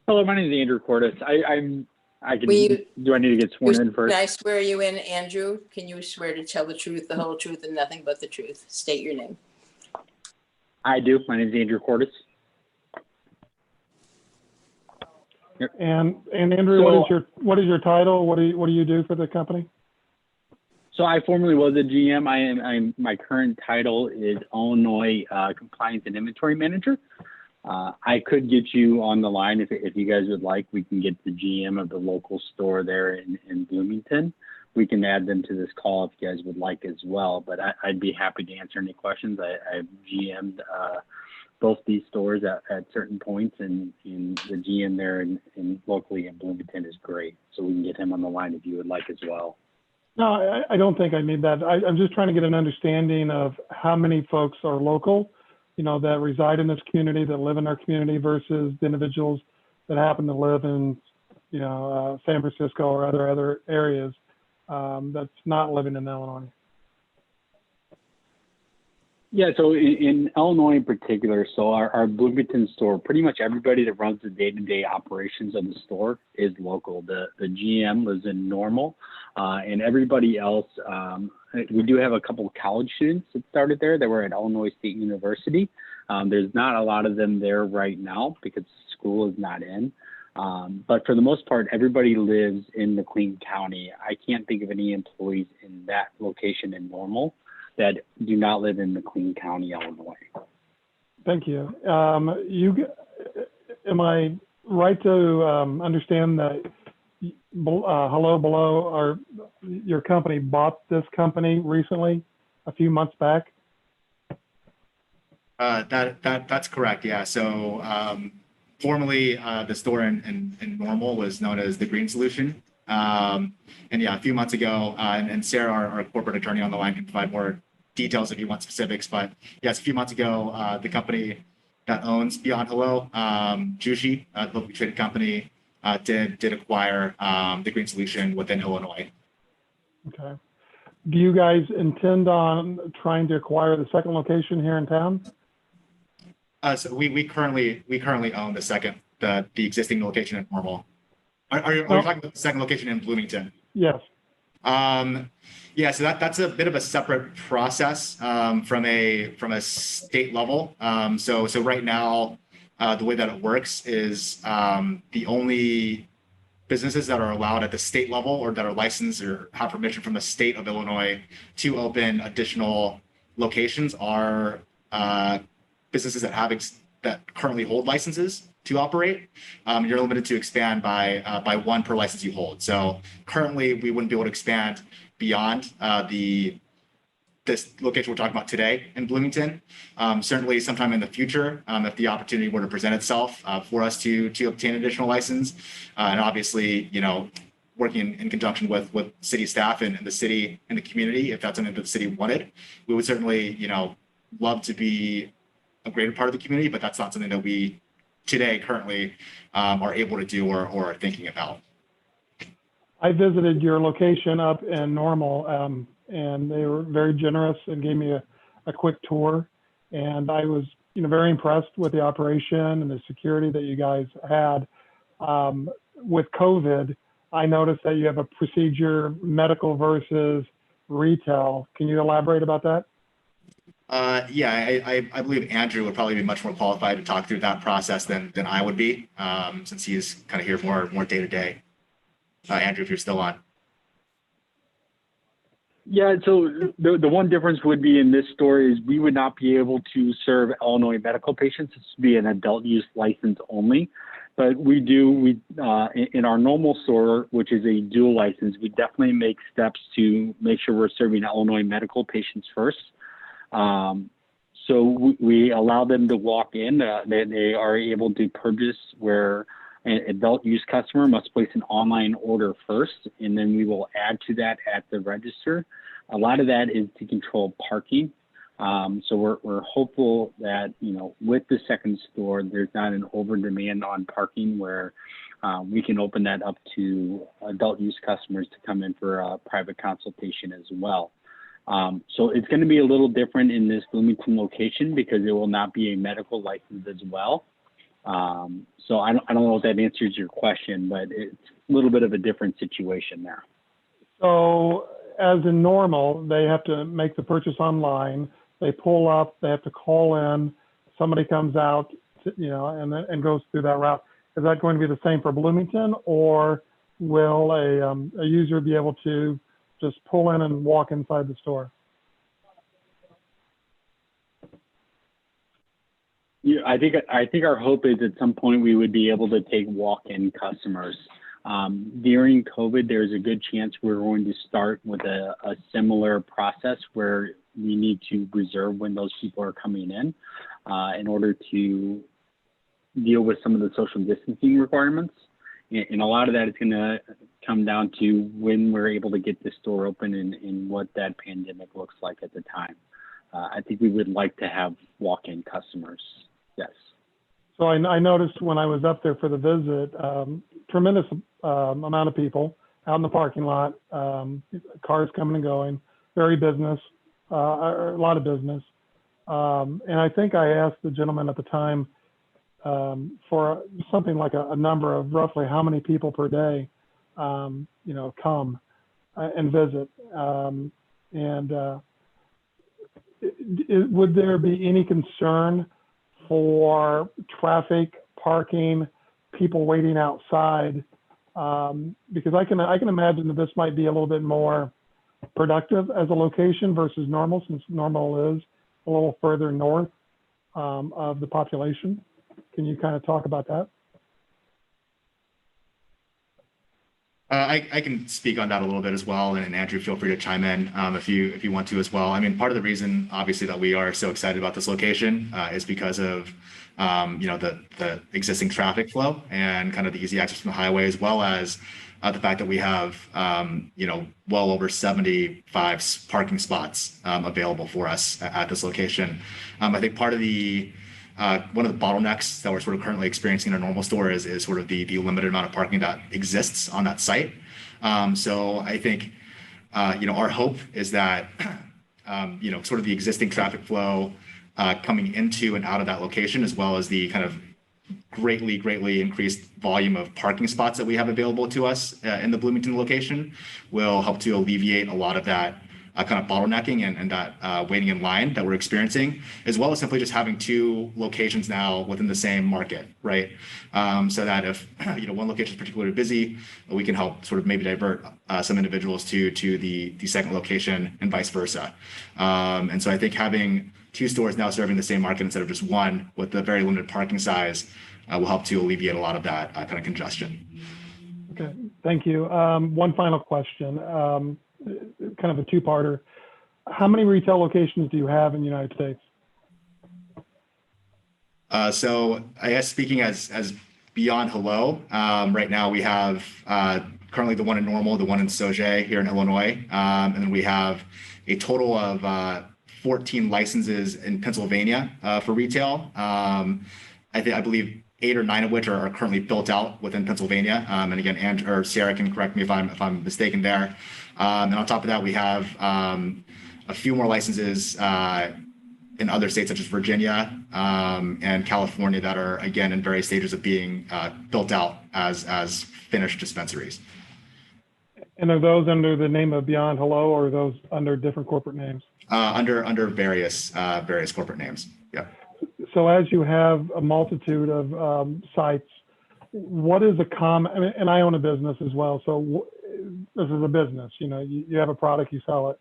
Hello, my name is Andrew Cordes. Do I need to get sworn in first? Can I swear you in, Andrew? Can you swear to tell the truth, the whole truth, and nothing but the truth? State your name. I do. My name is Andrew Cordes. Yep. And Andrew, so, what is your title? What do you do for the company? So I formerly was a GM. My current title is Illinois Compliance and Inventory Manager. I could get you on the line if you guys would like. We can get the GM of the local store there in Bloomington. We can add them to this call if you guys would like as well. But I'd be happy to answer any questions. I've GM'd both these stores at certain points, and the GM there in locally in Bloomington is great. So we can get him on the line if you would like as well. No, I don't think I need that. I'm just trying to get an understanding of how many folks are local, that reside in this community, that live in our community versus the individuals that happen to live in, San Francisco or other areas that's not living in Illinois. Yeah, so in Illinois in particular, so our Bloomington store, pretty much everybody that runs the day-to-day operations of the store is local. The GM lives in Normal, and everybody else, we do have a couple of college students that started there that were at Illinois State University. There's not a lot of them there right now because school is not in. But for the most part, everybody lives in McLean County. I can't think of any employees in that location in Normal that do not live in McLean County, Illinois. Thank you. Am I right to understand that Hello Below, your company bought this company recently, a few months back? That's correct. Yeah. So formerly the store in Normal was known as the Green Solution. And yeah, a few months ago, and Sarah, our corporate attorney on the line, can provide more details if you want specifics. But yes, a few months ago, the company that owns Beyond Hello, Jushi, the publicly traded company, did acquire the Green Solution within Illinois. Okay. Do you guys intend on trying to acquire the second location here in town? So we currently own the existing location in Normal. Are you talking about the second location in Bloomington? Yes. Yeah, so that's a bit of a separate process from a state level. So right now, the way that it works is the only businesses that are allowed at the state level or that are licensed or have permission from the state of Illinois to open additional locations are businesses that currently hold licenses to operate. You're limited to expand by one per license you hold. So currently, we wouldn't be able to expand beyond this location we're talking about today in Bloomington. Certainly, sometime in the future, if the opportunity were to present itself for us to obtain additional license, and obviously, working in conjunction with city staff and the city and the community, if that's something that the city wanted, we would certainly, love to be a greater part of the community, but that's not something that we today currently are able to do or are thinking about. I visited your location up in Normal, and they were very generous and gave me a quick tour. And I was, very impressed with the operation and the security that you guys had. With COVID, I noticed that you have a procedure, medical versus retail. Can you elaborate about that? Yeah, I believe Andrew would probably be much more qualified to talk through that process than I would be, since he's kind of here more day to day. Andrew, if you're still on. Yeah, so the one difference would be in this store is we would not be able to serve Illinois medical patients. This would be an adult use license only. But we in our Normal store, which is a dual license, we definitely make steps to make sure we're serving Illinois medical patients first. So we allow them to walk in. They are able to purchase where an adult use customer must place an online order first, and then we will add to that at the register. A lot of that is to control parking. So we're hopeful that, with the second store, there's not an over demand on parking where we can open that up to adult use customers to come in for a private consultation as well. So it's going to be a little different in this Bloomington location because it will not be a medical license as well. So I don't know if that answers your question, but it's a little bit of a different situation there. So as in Normal, they have to make the purchase online. They pull up, they have to call in, somebody comes out, and goes through that route. Is that going to be the same for Bloomington, or will a user be able to just pull in and walk inside the store? Yeah, I think our hope is at some point we would be able to take walk-in customers. During COVID, there's a good chance we're going to start with a similar process where we need to reserve when those people are coming in order to deal with some of the social distancing requirements. And a lot of that is going to come down to when we're able to get the store open and what that pandemic looks like at the time. I think we would like to have walk-in customers. Yes. So I noticed when I was up there for the visit, tremendous amount of people out in the parking lot, cars coming and going, very business, a lot of business. And I think I asked the gentleman at the time for something like a number of roughly how many people per day, come and visit. Would there be any concern for traffic, parking, people waiting outside? Because I can imagine that this might be a little bit more productive as a location versus Normal, since Normal is a little further north of the population. Can you kind of talk about that? I can speak on that a little bit as well, and Andrew, feel free to chime in if you want to as well. I mean, part of the reason, obviously, that we are so excited about this location is because of the existing traffic flow and kind of the easy access from the highway, as well as the fact that we have well over 75 parking spots available for us at this location. I think part of one of the bottlenecks that we're sort of currently experiencing in our Normal store is sort of the limited amount of parking that exists on that site. So I think, our hope is that, sort of the existing traffic flow coming into and out of that location, as well as the kind of greatly increased volume of parking spots that we have available to us in the Bloomington location will help to alleviate a lot of that kind of bottlenecking and that waiting in line that we're experiencing, as well as simply just having two locations now within the same market, right? So that if one location is particularly busy, we can help sort of maybe divert some individuals to the second location and vice versa. And so I think having two stores now serving the same market instead of just one with a very limited parking size will help to alleviate a lot of that kind of congestion. Okay, thank you. One final question. Kind of a two-parter. How many retail locations do you have in the United States? So I guess speaking as beyond Hello, right now we have currently the one in Normal, the one in Sauget here in Illinois, and then we have a total of 14 licenses in Pennsylvania for retail. I believe 8 or 9 of which are currently built out within Pennsylvania. And again, or Sarah can correct me if I'm mistaken there. And on top of that, we have a few more licenses in other states such as Virginia and California that are again in various stages of being built out as finished dispensaries. And are those under the name of Beyond Hello, or are those under different corporate names? Under various corporate names. Yeah. So as you have a multitude of sites, what is a common, and I own a business as well, so this is a business, you have a product, you sell it.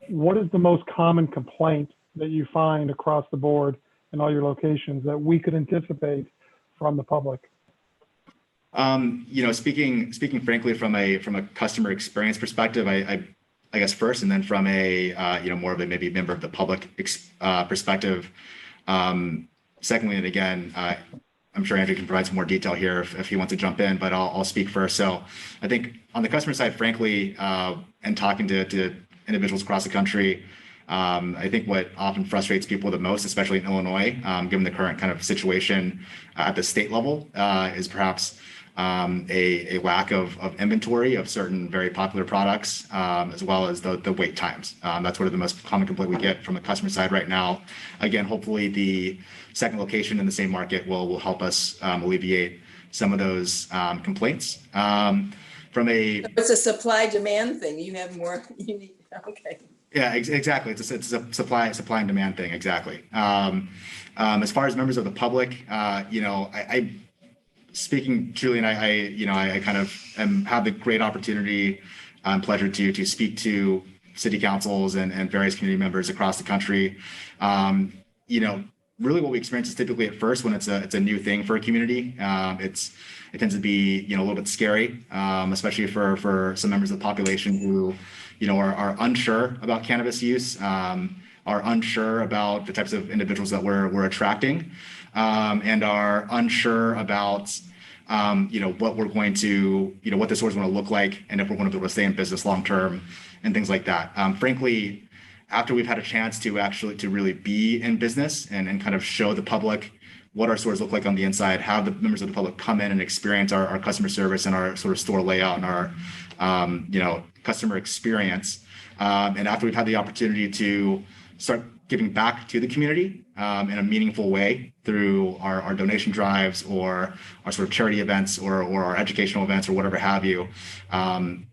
What is the most common complaint that you find across the board in all your locations that we could anticipate from the public? Speaking frankly from a customer experience perspective, I guess first, and then from a more of a maybe member of the public perspective. Secondly, and again, I'm sure Andrew can provide some more detail here if he wants to jump in, but I'll speak first. So I think on the customer side, frankly, and talking to individuals across the country, I think what often frustrates people the most, especially in Illinois, given the current kind of situation at the state level, is perhaps a lack of inventory of certain very popular products, as well as the wait times. That's one of the most common complaint we get from the customer side right now. Again, hopefully the second location in the same market will help us alleviate some of those complaints. It's a supply demand thing. You have more, you need, okay. Yeah, exactly. It's a supply and demand thing. Exactly. As far as members of the public, I speaking truly, and I kind of have the great opportunity and pleasure to speak to city councils and various community members across the country. Really what we experience is typically at first when it's a new thing for a community. It tends to be a little bit scary, especially for some members of the population who are unsure about cannabis use, are unsure about the types of individuals that we're attracting, and are unsure about what we're going to what the store's going to look like, and if we're going to be able to stay in business long term and things like that. Frankly, after we've had a chance to really be in business and kind of show the public what our stores look like on the inside, have the members of the public come in and experience our customer service and our sort of store layout and our customer experience. And after we've had the opportunity to start giving back to the community in a meaningful way through our donation drives or our sort of charity events or our educational events or whatever have you, and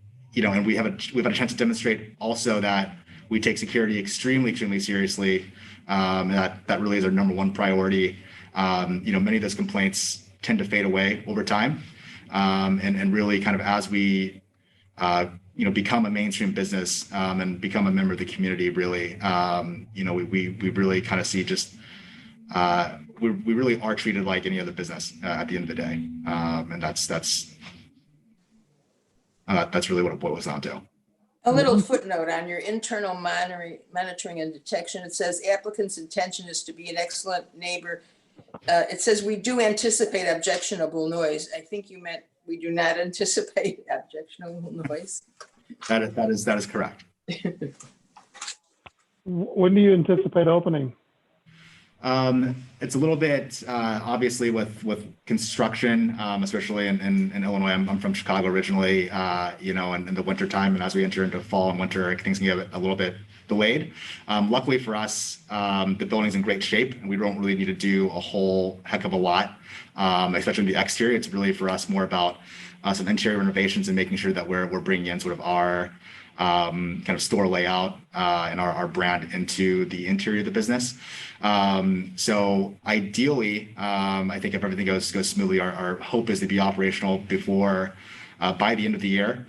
we've had a chance to demonstrate also that we take security extremely seriously. That really is our number one priority. Many of those complaints tend to fade away over time, and really kind of as we become a mainstream business and become a member of the community. Really, we really kind of see just we really are treated like any other business at the end of the day, and that's really what it boils down to. A little footnote on your internal monitoring and detection. It says applicant's intention is to be an excellent neighbor. It says we do anticipate objectionable noise. I think you meant we do not anticipate objectionable noise. That is correct. When do you anticipate opening? It's a little bit obviously with construction, especially in Illinois. I'm from Chicago originally, in the winter time, and as we enter into fall and winter, things can get a little bit delayed. Luckily for us, the building's in great shape, and we don't really need to do a whole heck of a lot, especially in the exterior. It's really for us more about some interior renovations and making sure that we're bringing in sort of our kind of store layout and our brand into the interior of the business. So ideally, I think if everything goes smoothly, our hope is to be operational by the end of the year.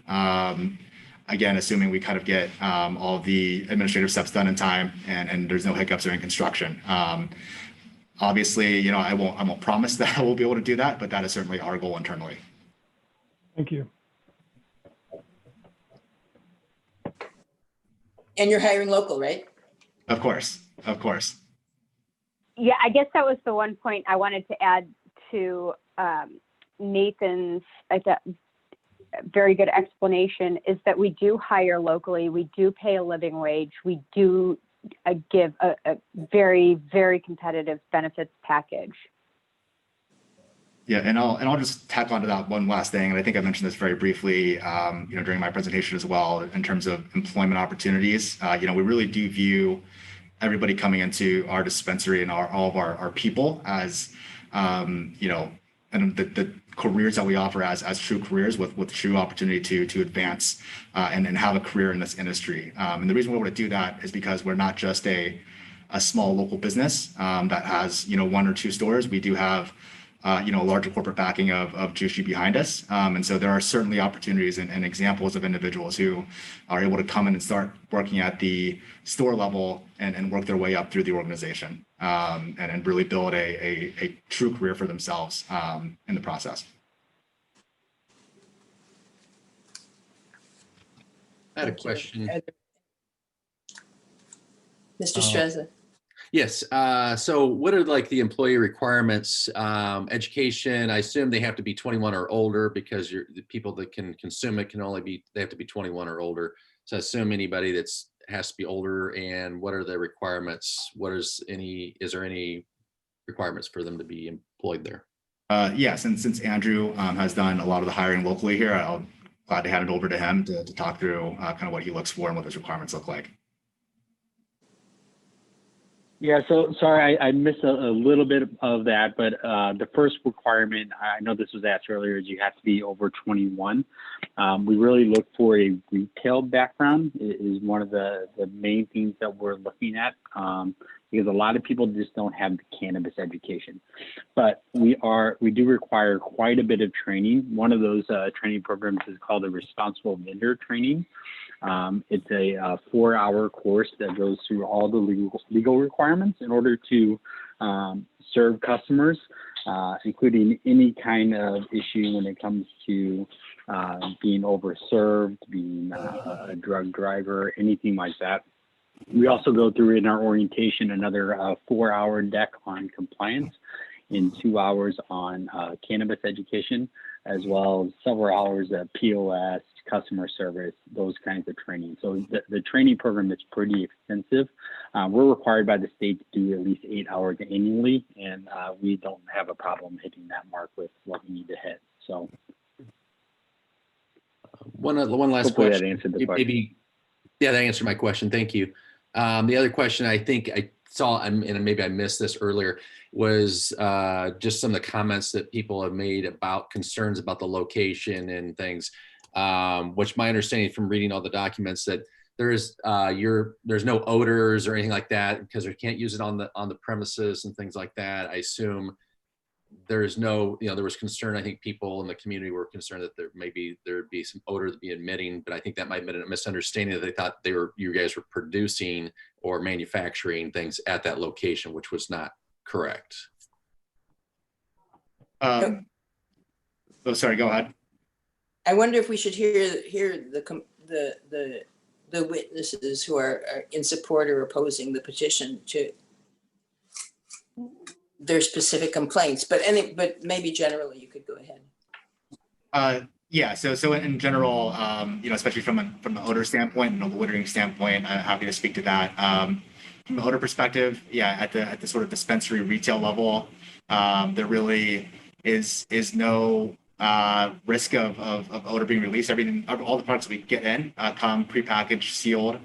Again, assuming we kind of get all the administrative steps done in time and there's no hiccups during construction. Obviously, I won't promise that we'll be able to do that, but that is certainly our goal internally. Thank you. And you're hiring local, right? Of course. Yeah, I guess that was the one point I wanted to add to Nathan's very good explanation, is that we do hire locally. We do pay a living wage. We do give a very, very competitive benefits package. Yeah, and I'll just tack onto that one last thing, and I think I mentioned this very briefly, during my presentation as well, in terms of employment opportunities. We really do view everybody coming into our dispensary and all of our people as, and the careers that we offer as true careers with true opportunity to advance and have a career in this industry. And the reason we're able to do that is because we're not just a small local business that has one or two stores. We do have a larger corporate backing of Jushi behind us. And so there are certainly opportunities and examples of individuals who are able to come in and start working at the store level and work their way up through the organization and really build a true career for themselves in the process. I had a question. Mr. Strezza. Yes. So what are like the employee requirements? Education, I assume they have to be 21 or older because the people that can consume it they have to be 21 or older. So I assume anybody has to be older. And what are the requirements? Is there any requirements for them to be employed there? Yes, and since Andrew has done a lot of the hiring locally here, I'll glad to hand it over to him to talk through kind of what he looks for and what those requirements look like. Yeah, so sorry, I missed a little bit of that, but the first requirement, I know this was asked earlier, is you have to be over 21. We really look for a retail background is one of the main things that we're looking at because a lot of people just don't have the cannabis education. But we do require quite a bit of training. One of those training programs is called the Responsible Vendor Training. It's a 4-hour course that goes through all the legal requirements in order to serve customers, including any kind of issue when it comes to being overserved, being a drug driver, anything like that. We also go through in our orientation another 4-hour deck on compliance and 2 hours on cannabis education, as well as several hours of POS, customer service, those kinds of training. So the training program is pretty extensive. We're required by the state to do at least 8 hours annually, and we don't have a problem hitting that mark with what we need to hit. So one last hopefully question. That answered the question. Maybe, yeah, that answered my question. Thank you. The other question I think I saw, and maybe I missed this earlier, was just some of the comments that people have made about concerns about the location and things, which my understanding from reading all the documents that there's no odors or anything like that because they can't use it on the premises and things like that. I assume there's no, there was concern. I think people in the community were concerned that there'd be some odor to be emitting, but I think that might have been a misunderstanding that they thought you guys were producing or manufacturing things at that location, which was not correct. Oh, sorry, go ahead. I wonder if we should hear the witnesses who are in support or opposing the petition to their specific complaints, but maybe generally you could go ahead. Yeah, so in general, especially from the odor standpoint and the littering standpoint, I'm happy to speak to that. From the odor perspective, yeah, at the sort of dispensary retail level, there really is no risk of odor being released. All the products we get in come prepackaged, sealed,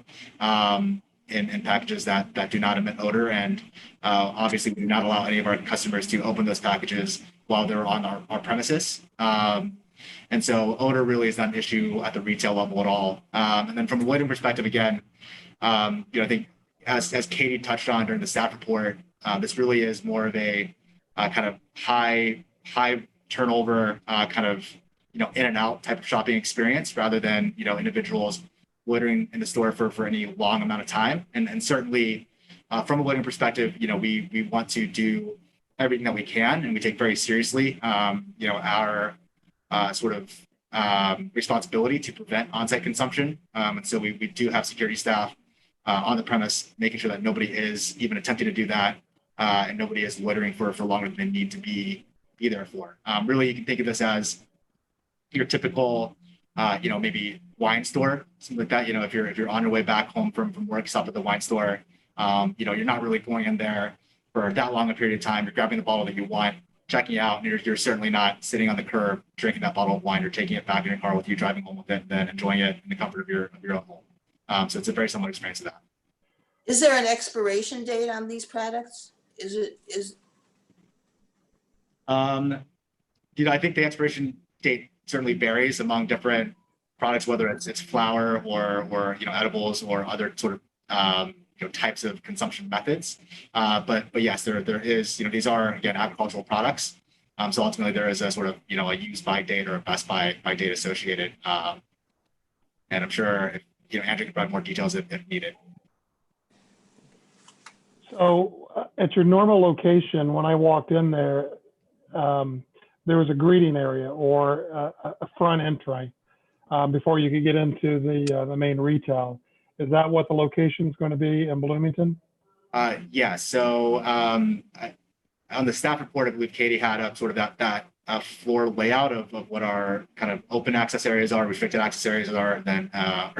in packages that do not emit odor, and obviously we do not allow any of our customers to open those packages while they're on our premises. And so odor really is not an issue at the retail level at all. And then from a lighting perspective, again, I think as Katie touched on during the staff report, this really is more of a kind of high turnover kind of in and out type of shopping experience rather than individuals littering in the store for any long amount of time. And certainly from a littering perspective, we want to do everything that we can, and we take very seriously our sort of responsibility to prevent on-site consumption. And so we do have security staff on the premise, making sure that nobody is even attempting to do that, and nobody is littering for longer than they need to be there for. Really, you can think of this as your typical, maybe wine store, something like that. If you're on your way back home from work, stop at the wine store. You're not really going in there for that long a period of time. You're grabbing the bottle that you want, checking out, and you're certainly not sitting on the curb drinking that bottle of wine. You're taking it back in your car with you, driving home with it, and then enjoying it in the comfort of your own home. So it's a very similar experience to that. Is there an expiration date on these products? I think the expiration date certainly varies among different products, whether it's flour or edibles or other sort of types of consumption methods. But yes, there is, these are, again, agricultural products. So ultimately there is a sort of, a use by date or a best by date associated. And I'm sure if, Andrew can provide more details if needed. So at your normal location, when I walked in there, there was a greeting area or a front entry before you could get into the main retail. Is that what the location is going to be in Bloomington? Yeah. So on the staff report, I believe Katie had up sort of that floor layout of what our kind of open access areas are, restricted access areas are, then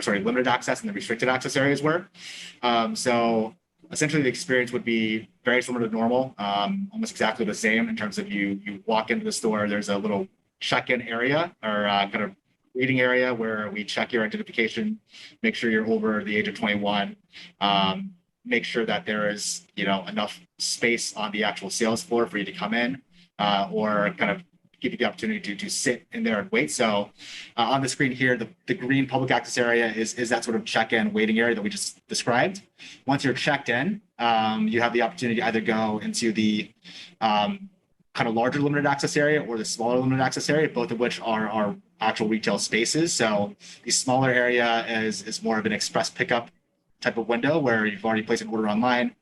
limited access and the restricted access areas were. So essentially the experience would be very similar to normal, almost exactly the same in terms of you walk into the store, there's a little check-in area or kind of reading area where we check your identification, make sure you're over the age of 21, make sure that there is, enough space on the actual sales floor for you to come in, or kind of give you the opportunity to sit in there and wait. So on the screen here, the green public access area is that sort of check-in waiting area that we just described. Once you're checked in, you have the opportunity to either go into the kind of larger limited access area or the smaller limited access area, both of which are our actual retail spaces. So the smaller area is more of an express pickup type of window where you've already placed an order online.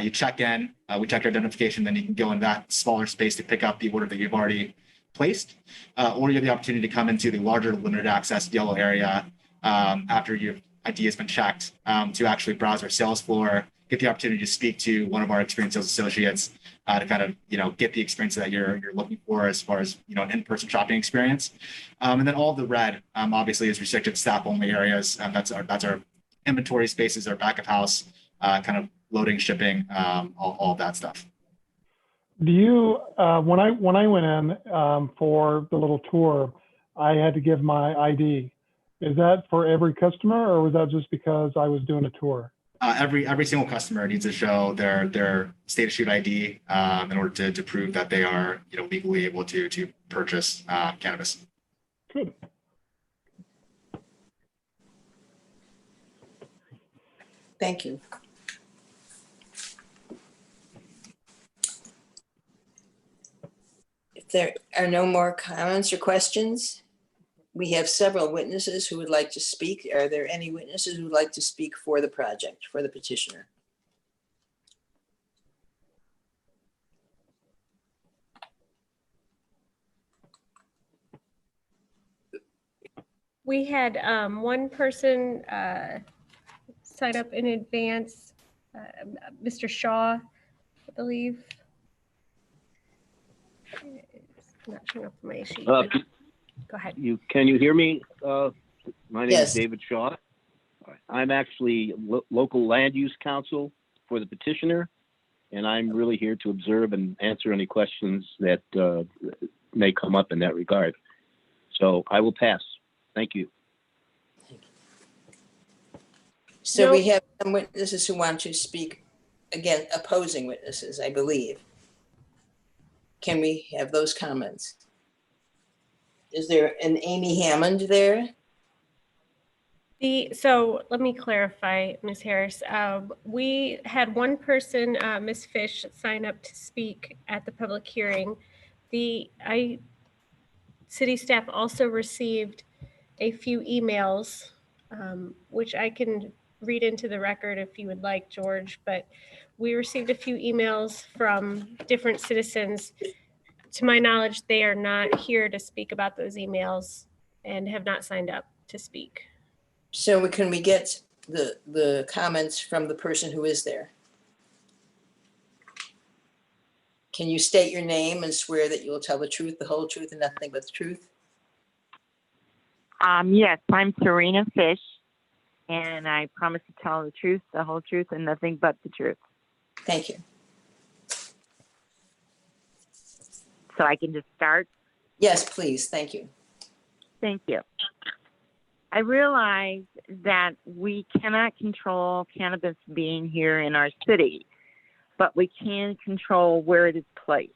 You check in, we check your identification, then you can go in that smaller space to pick up the order that you've already placed, or you have the opportunity to come into the larger limited access yellow area after your ID has been checked to actually browse our sales floor, get the opportunity to speak to one of our experienced sales associates to kind of get the experience that you're looking for as far as an in-person shopping experience. And then all the red obviously is restricted staff only areas. That's our inventory spaces, our back of house, kind of loading, shipping, all of that stuff. Do you, when I went in for the little tour, I had to give my ID. Is that for every customer, or was that just because I was doing a tour? Every single customer needs to show their state issued ID in order to prove that they are legally able to purchase cannabis. Good. Thank you. If there are no more comments or questions, we have several witnesses who would like to speak. Are there any witnesses who would like to speak for the project, for the petitioner? We had one person sign up in advance, Mr. Shaw, I believe. It's not showing up on my sheet. Go ahead. Can you hear me? My name Yes. is David Shaw. I'm actually local land use counsel for the petitioner, and I'm really here to observe and answer any questions that may come up in that regard. So I will pass. Thank you. So we have some witnesses who want to speak, again, opposing witnesses, I believe. Can we have those comments? Is there an Amy Hammond there? So let me clarify, Ms. Harris. We had one person, Ms. Fish, sign up to speak at the public hearing. City staff also received a few emails, which I can read into the record if you would like, George, but we received a few emails from different citizens. To my knowledge, they are not here to speak about those emails and have not signed up to speak. So can we get the comments from the person who is there? Can you state your name and swear that you will tell the truth, the whole truth, and nothing but the truth? Yes, I'm Serena Fish, and I promise to tell the truth, the whole truth, and nothing but the truth. Thank you. so I can just start? Yes, please. Thank you. Thank you. I realize that we cannot control cannabis being here in our city, but we can control where it is placed.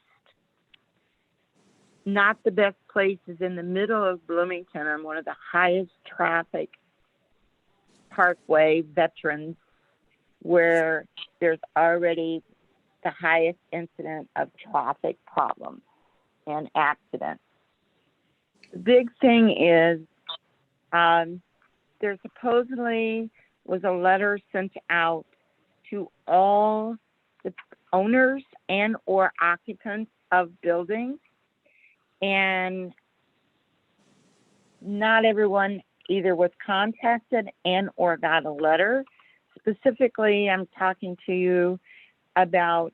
Not the best place is in the middle of Bloomington on one of the highest traffic parkway veterans, where there's already the highest incident of traffic problems and accidents. The big thing is there supposedly was a letter sent out to all the owners and or occupants of buildings, and not everyone either was contacted and or got a letter. Specifically, I'm talking to you about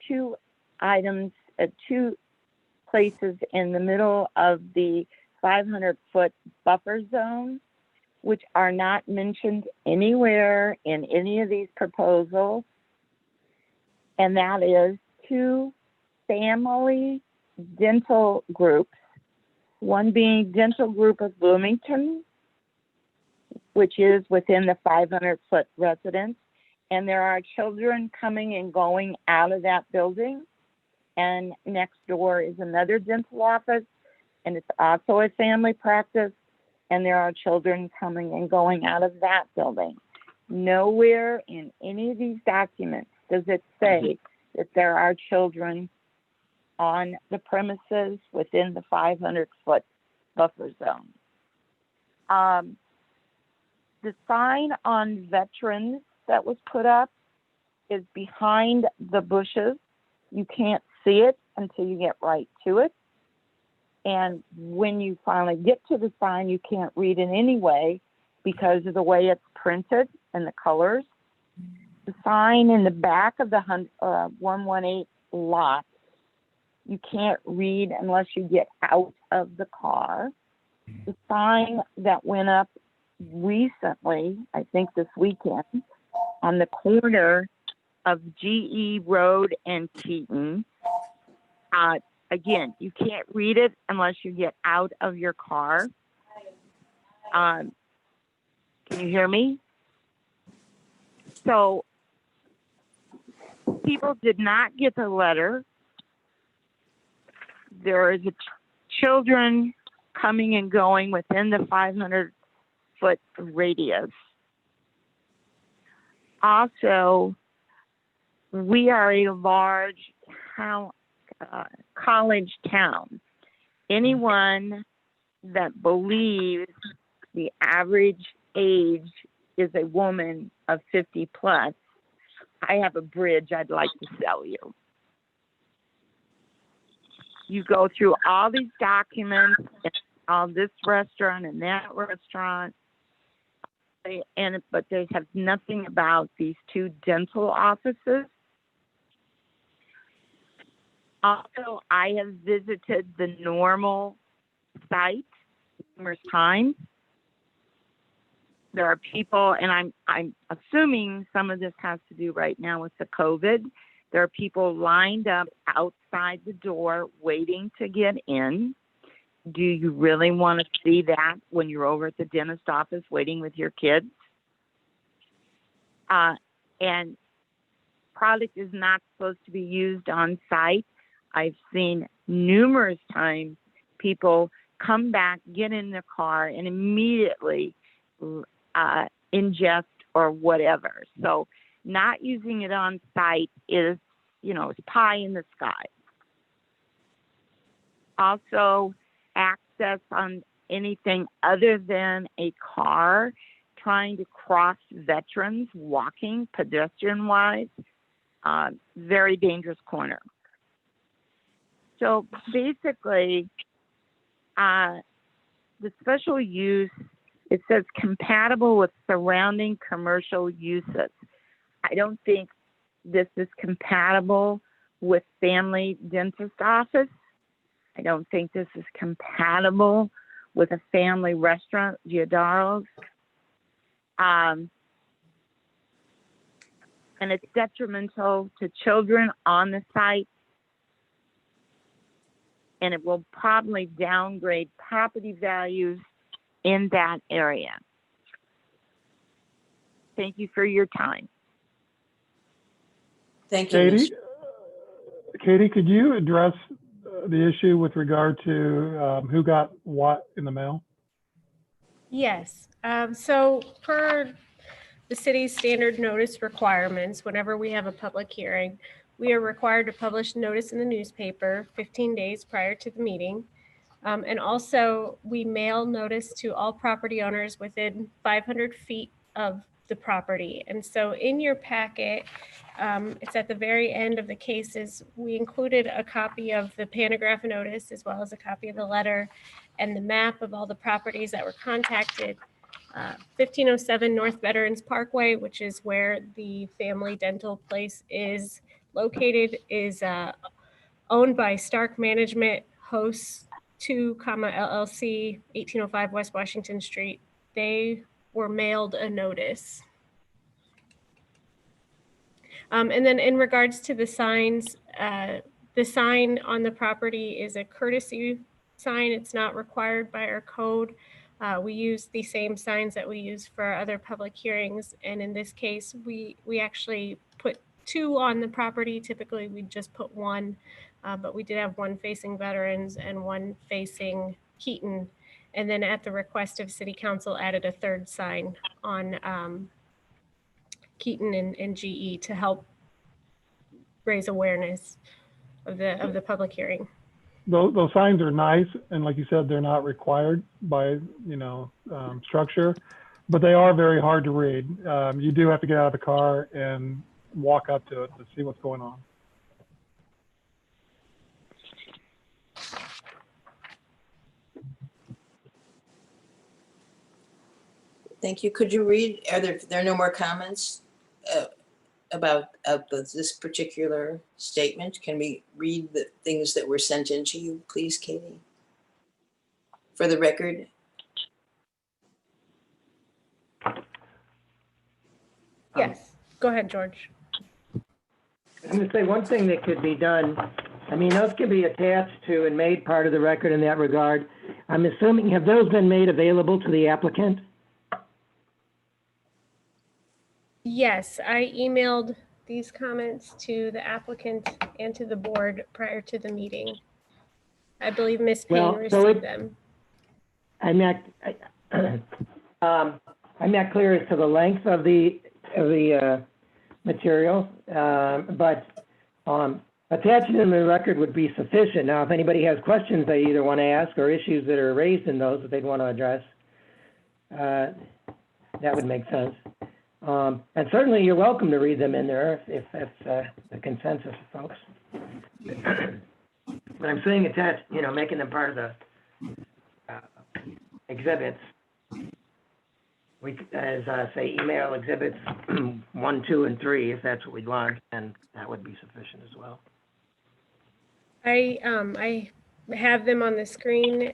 two items at two places in the middle of the 500-foot buffer zone, which are not mentioned anywhere in any of these proposals. And that is two family dental groups, one being Dental Group of Bloomington, which is within the 500-foot residence. And there are children coming and going out of that building. And next door is another dental office, and it's also a family practice. And there are children coming and going out of that building. Nowhere in any of these documents does it say that there are children on the premises within the 500-foot buffer zone. The sign on Veterans that was put up is behind the bushes. You can't see it until you get right to it. And when you finally get to the sign, you can't read it anyway because of the way it's printed and the colors. The sign in the back of the 118 lot, you can't read unless you get out of the car. The sign that went up recently, I think this weekend, on the corner of GE Road and Keaton, again, you can't read it unless you get out of your car. Can you hear me? So people did not get the letter. There is children coming and going within the 500-foot radius. Also, we are a large college town. Anyone that believes the average age is a woman of 50 plus, I have a bridge I'd like to sell you. You go through all these documents, all this restaurant and that restaurant, but they have nothing about these two dental offices. Also, I have visited the Normal site numerous times. There are people, and I'm assuming some of this has to do right now with the COVID. There are people lined up outside the door waiting to get in. Do you really want to see that when you're over at the dentist office waiting with your kids? And product is not supposed to be used on site. I've seen numerous times people come back, get in their car, and immediately ingest or whatever. So not using it on site is, it's pie in the sky. Also, access on anything other than a car, trying to cross veterans, walking, pedestrian-wise, very dangerous corner. So basically, the special use, it says compatible with surrounding commercial uses. I don't think this is compatible with family dentist office. I don't think this is compatible with a family restaurant, Giudaro's. And it's detrimental to children on the site and it will probably downgrade property values in that area. Thank you for your time. Thank you. Ms. Katie, could you address the issue with regard to who got what in the mail? Yes. So per the city's standard notice requirements, whenever we have a public hearing, we are required to publish notice in the newspaper 15 days prior to the meeting. And also we mail notice to all property owners within 500 feet of the property. And so in your packet, it's at the very end of the cases, we included a copy of the pantograph notice as well as a copy of the letter and the map of all the properties that were contacted. 1507 North Veterans Parkway, which is where the family dental place is located, is owned by Stark Management, hosts 2, LLC, 1805 West Washington Street. They were mailed a notice. And then in regards to the signs, the sign on the property is a courtesy sign. It's not required by our code. We use the same signs that we use for our other public hearings. And in this case, we actually put 2 on the property. Typically, we just put 1, but we did have 1 facing Veterans and 1 facing Keaton. And then at the request of City Council, added a 3rd sign on Keaton and GE to help raise awareness of the public hearing. Those signs are nice, and like you said, they're not required by structure, but they are very hard to read. You do have to get out of the car and walk up to it to see what's going on. Thank you. Could you read, are there no more comments about this particular statement? Can we read the things that were sent in to you, please, Katie? For the record. Yes, go ahead, George. I'm going to say one thing that could be done. I mean, those can be attached to and made part of the record in that regard. I'm assuming, have those been made available to the applicant? Yes, I emailed these comments to the applicant and to the board prior to the meeting. I believe Ms. Payne received them. I'm not clear as to the length of the material, but attaching them to the record would be sufficient. Now, if anybody has questions they either want to ask or issues that are raised in those that they'd want to address, that would make sense. And certainly you're welcome to read them in there if that's the consensus of folks. But I'm saying attached, making them part of the exhibits. We, as say, email exhibits 1, 2, and 3, if that's what we'd want, and that would be sufficient as well. I have them on the screen,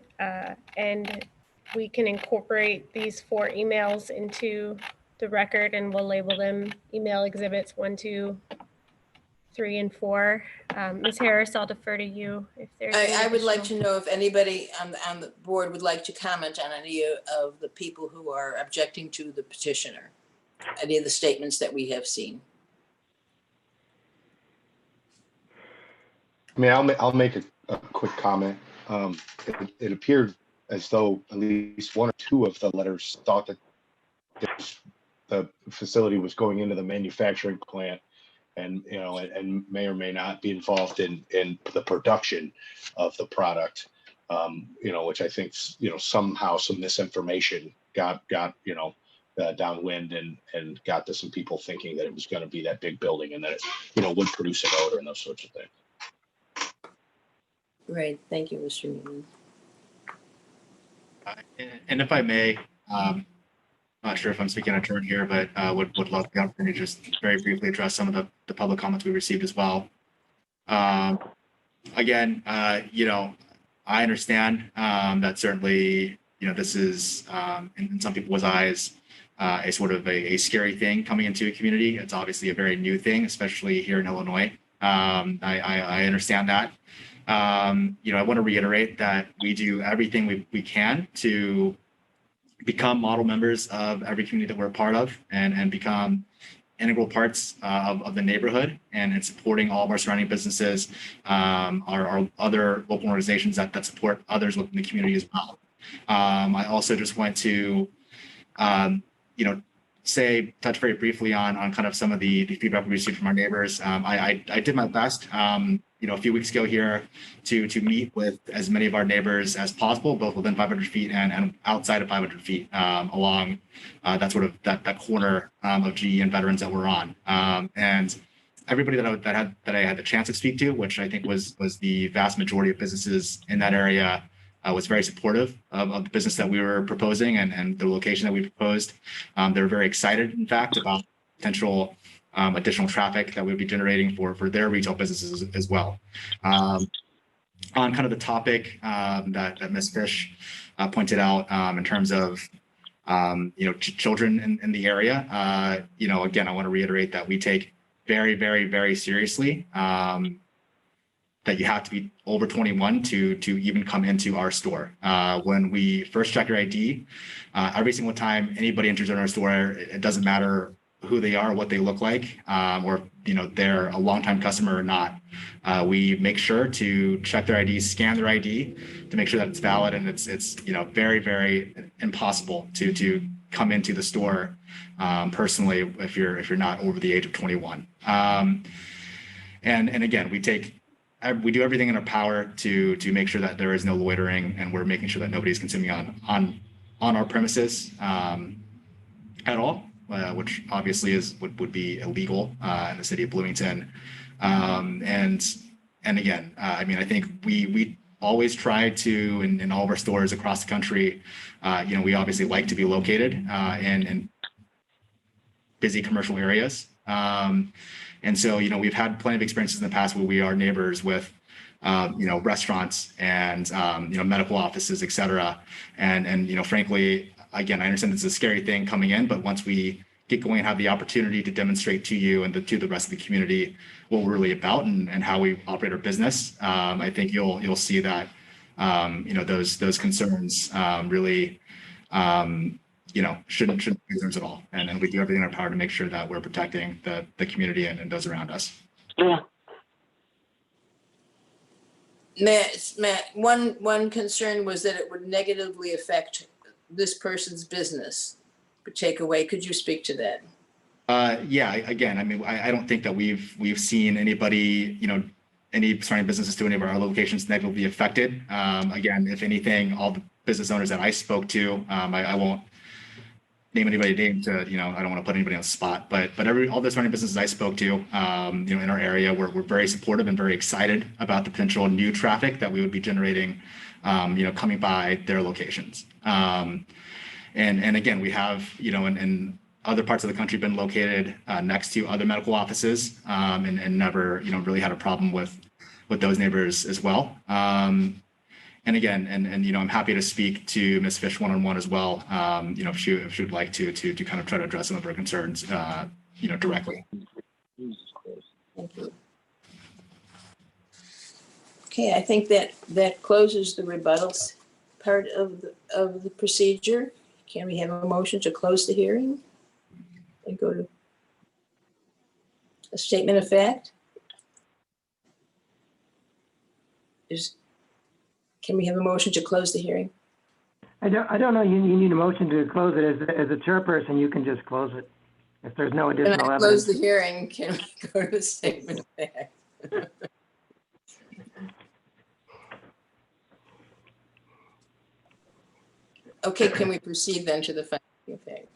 and we can incorporate these 4 emails into the record, and we'll label them email exhibits 1, 2, 3, and 4. Ms. Harris, I'll defer to you if there's. I would like to know if anybody on the board would like to comment on any of the people who are objecting to the petitioner, any of the statements that we have seen. I mean, I'll make a quick comment. It appeared as though at least 1 or 2 of the letters thought that the facility was going into the manufacturing plant, and and may or may not be involved in the production of the product. Which I think somehow some misinformation got downwind and got to some people thinking that it was going to be that big building and that it would produce an odor and those sorts of things. Right. Thank you, Mr. Newman. And if I may, not sure if I'm speaking out of turn here, but would love the opportunity to just very briefly address some of the public comments we received as well. Again, I understand that certainly, this is in some people's eyes a sort of a scary thing coming into a community. It's obviously a very new thing, especially here in Illinois. I understand that. I want to reiterate that we do everything we can to become model members of every community that we're a part of and become integral parts of the neighborhood and supporting all of our surrounding businesses, our other local organizations that support others within the community as well. I also just want to, touch very briefly on kind of some of the feedback we received from our neighbors. I did my best, a few weeks ago here to meet with as many of our neighbors as possible, both within 500 feet and outside of 500 feet along that sort of that corner of GE and veterans that we're on. And everybody that I had the chance to speak to, which I think was the vast majority of businesses in that area, was very supportive of the business that we were proposing and the location that we proposed. They were very excited, in fact, about potential additional traffic that we'd be generating for their retail businesses as well. On kind of the topic that Ms. Fish pointed out in terms of children in the area, again, I want to reiterate that we take very, very, very seriously that you have to be over 21 to even come into our store. When we first check your ID, every single time anybody enters in our store, it doesn't matter who they are, what they look like, or they're a longtime customer or not. We make sure to check their ID, scan their ID to make sure that it's valid, and it's very, very impossible to come into the store personally if you're not over the age of 21. And again, we do everything in our power to make sure that there is no loitering, and we're making sure that nobody's consuming on our premises at all, which obviously would be illegal in the city of Bloomington. And again, I think we always try to in all of our stores across the country. We obviously like to be located in busy commercial areas. And so, we've had plenty of experiences in the past where we are neighbors with, restaurants and, medical offices, et cetera. And frankly, again, I understand it's a scary thing coming in, but once we get going and have the opportunity to demonstrate to you and to the rest of the community what we're really about and how we operate our business, I think you'll see that, those concerns really, shouldn't be concerns at all. And we do everything in our power to make sure that we're protecting the community and those around us. Matt, one concern was that it would negatively affect this person's business. Takeaway, could you speak to that? Yeah, again, I don't think that we've seen anybody, any surrounding businesses to any of our locations negatively affected. Again, if anything, all the business owners that I spoke to, I won't name anybody name to, I don't want to put anybody on the spot, but all the surrounding businesses I spoke to, in our area, we're very supportive and very excited about the potential new traffic that we would be generating, coming by their locations. And again, we have, in other parts of the country been located next to other medical offices and never, really had a problem with those neighbors as well. And again, I'm happy to speak to Ms. Fish one-on-one as well, if she would like to kind of try to address some of her concerns, directly. Thank you. Okay, I think that closes the rebuttals part of the procedure. Can we have a motion to close the hearing and go to a statement of fact? Can we have a motion to close the hearing? I don't know. You need a motion to close it. As a chairperson, you can just close it. If there's no When additional I close evidence. the hearing, can we go to the statement of fact? Okay, can we proceed then to the finding of fact?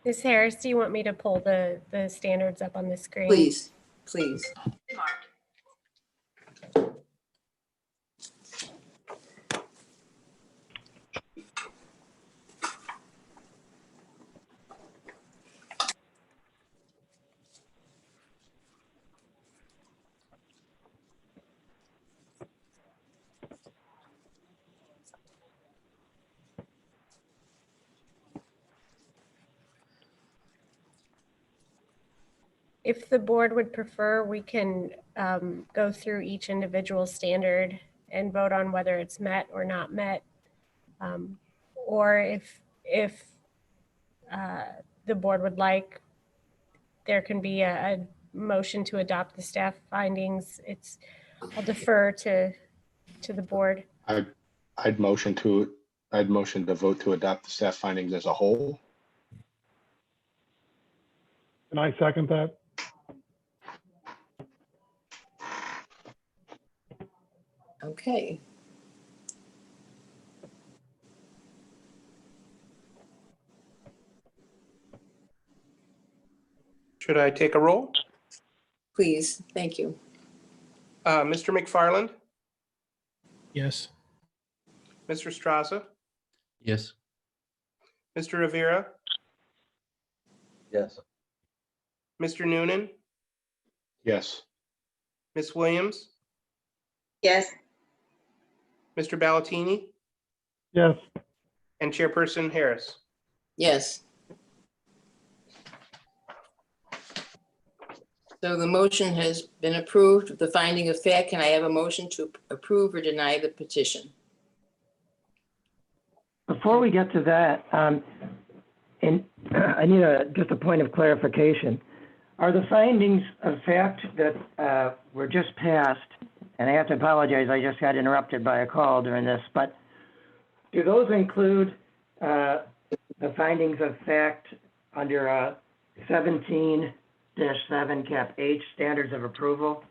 Ms. Harris, do you want me to pull the standards up on the screen? Please. If the board would prefer, we can go through each individual standard and vote on whether it's met or not met. Or if the board would like, there can be a motion to adopt the staff findings. I'll defer to the board. I'd motion to vote to adopt the staff findings as a whole. Can I second that? Okay. Should I take a roll? Please, thank you. Mr. McFarland, Yes. Mr. Straza, Yes. Mr. Rivera, Yes. Mr. Noonan, Yes. Ms. Williams, Yes. Mr. Ballatini, Yes. and Chairperson Harris. Yes. So the motion has been approved with the finding of fact. Can I have a motion to approve or deny the petition? Before we get to that, and I need just a point of clarification. Are the findings of fact that were just passed, and I have to apologize, I just got interrupted by a call during this, but do those include the findings of fact under 17-7 cap H, standards of approval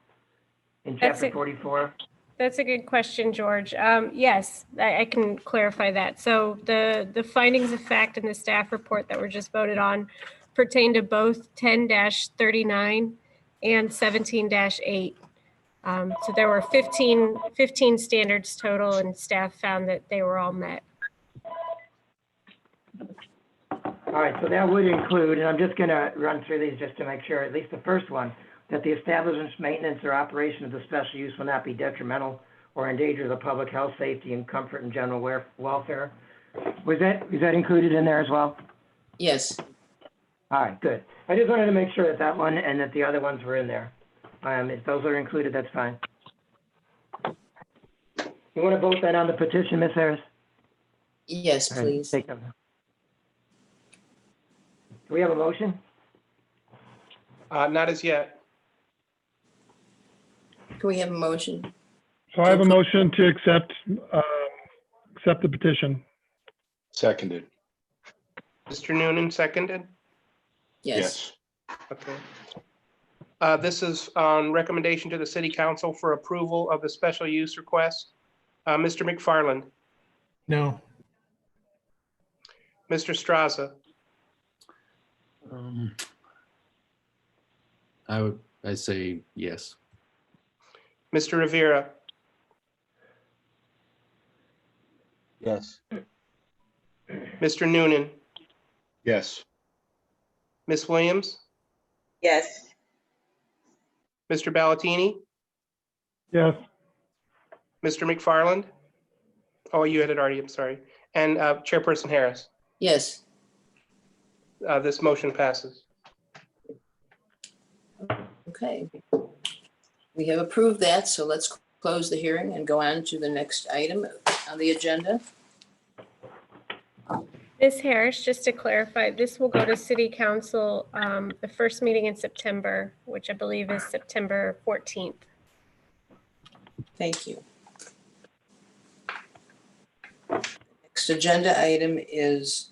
in That's chapter it. 44? That's a good question, George. Yes, I can clarify that. So the findings of fact in the staff report that were just voted on pertain to both 10-39 and 17-8. So there were 15 standards total, and staff found that they were all met. All right, so that would include, and I'm just going to run through these just to make sure, at least the first one, that the establishment's maintenance or operation of the special use will not be detrimental or endanger the public health, safety, and comfort and general welfare. Is that included in there as well? Yes. All right, good. I just wanted to make sure that that one and that the other ones were in there. If those are included, that's fine. You want to vote then on the petition, Ms. Harris? Yes, All right, please. take them. Do we have a motion? Not as yet. Can we have a motion? So I have a motion to accept the petition. Seconded. Mr. Noonan seconded? Yes. Okay. This is on recommendation to the city council for approval of the special use request. Mr. McFarland, No. Mr. Straza, I'd say yes. Mr. Rivera, Yes. Mr. Noonan, Yes. Ms. Williams, Yes. Mr. Ballatini, Yes. Mr. McFarland. Oh, you had it already, I'm sorry. And Chairperson Harris. Yes. This motion passes. Okay. We have approved that, so let's close the hearing and go on to the next item on the agenda. Ms. Harris, just to clarify, this will go to City Council, the first meeting in September, which I believe is September 14th. Thank you. Next agenda item is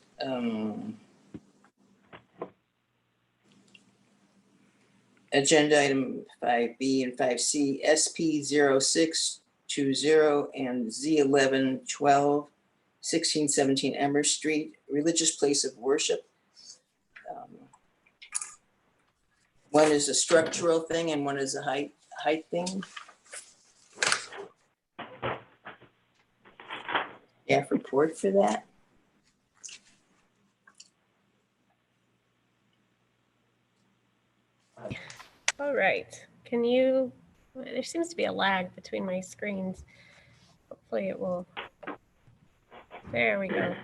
agenda item 5B and 5C, SP 0620 and Z1112, 1617 Emmer Street, religious place of worship. One is a structural thing and one is a height thing. Staff report for that. All right, can you, there seems to be a lag between my screens. Hopefully it will, there we go.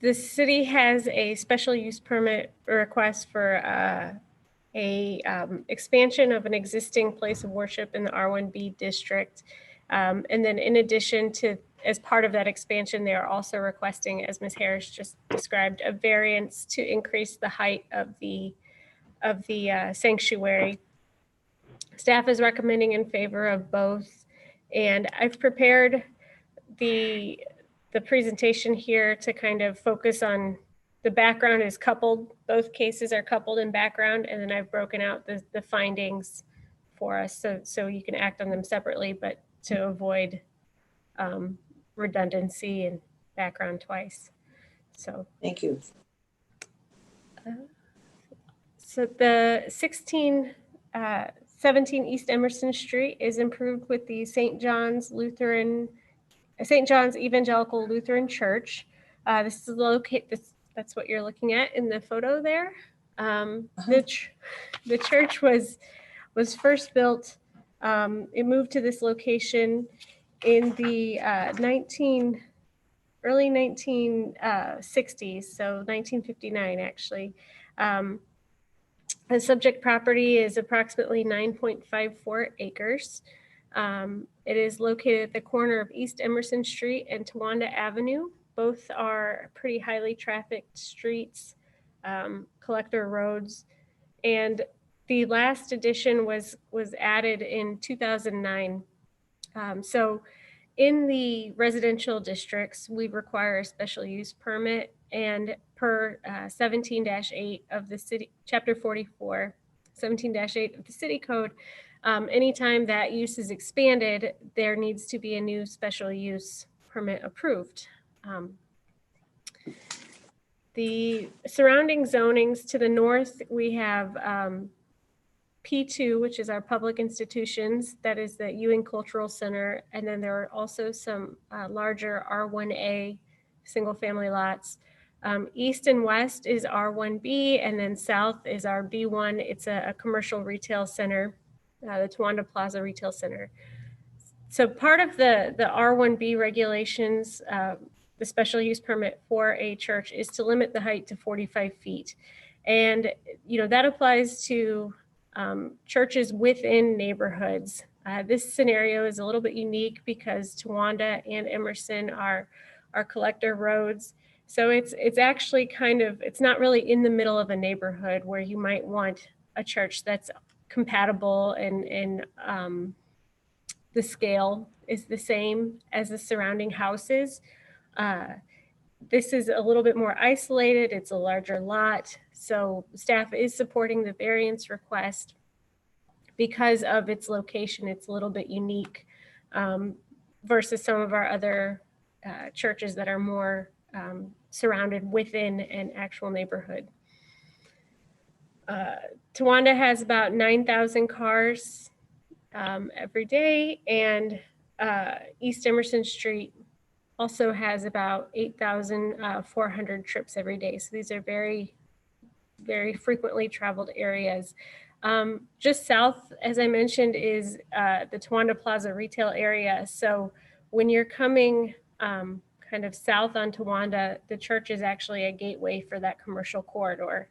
The city has a special use permit request for expansion of an existing place of worship in the R1B district. And then in addition to, as part of that expansion, they are also requesting, as Ms. Harris just described, a variance to increase the height of the sanctuary. Staff is recommending in favor of both. And I've prepared the presentation here to kind of focus on the background is coupled. Both cases are coupled in background, and then I've broken out the findings for us so you can act on them separately, but to avoid redundancy and background twice. So Thank you. So the 1617 East Emerson Street is improved with the St. John's Evangelical Lutheran Church. This is located. That's what you're looking at in the photo there. The church was first built. It moved to this location in the early 1960s, so 1959 actually. The subject property is approximately 9.54 acres. It is located at the corner of East Emerson Street and Towanda Avenue. Both are pretty highly trafficked streets, collector roads. And the last addition was added in 2009. So in the residential districts, we require a special use permit, and per 17-8 of the city, chapter 44, 17-8 of the city code, anytime that use is expanded, there needs to be a new special use permit approved. The surrounding zonings to the north, we have P2, which is our public institutions. That is the Ewing Cultural Center. And then there are also some larger R1A single family lots. East and west is R1B, and then south is our B1. It's a commercial retail center, the Towanda Plaza Retail Center. So part of the R1B regulations, the special use permit for a church is to limit the height to 45 feet. And, that applies to churches within neighborhoods. This scenario is a little bit unique because Towanda and Emerson are collector roads. So it's actually it's not really in the middle of a neighborhood where you might want a church that's compatible and the scale is the same as the surrounding houses. This is a little bit more isolated. It's a larger lot. So staff is supporting the variance request because of its location. It's a little bit unique versus some of our other churches that are more surrounded within an actual neighborhood. Towanda has about 9,000 cars every day, and East Emerson Street also has about 8,400 trips every day. So these are very, very frequently traveled areas. Just south, as I mentioned, is the Towanda Plaza retail area. So when you're coming kind of south on Towanda, the church is actually a gateway for that commercial corridor.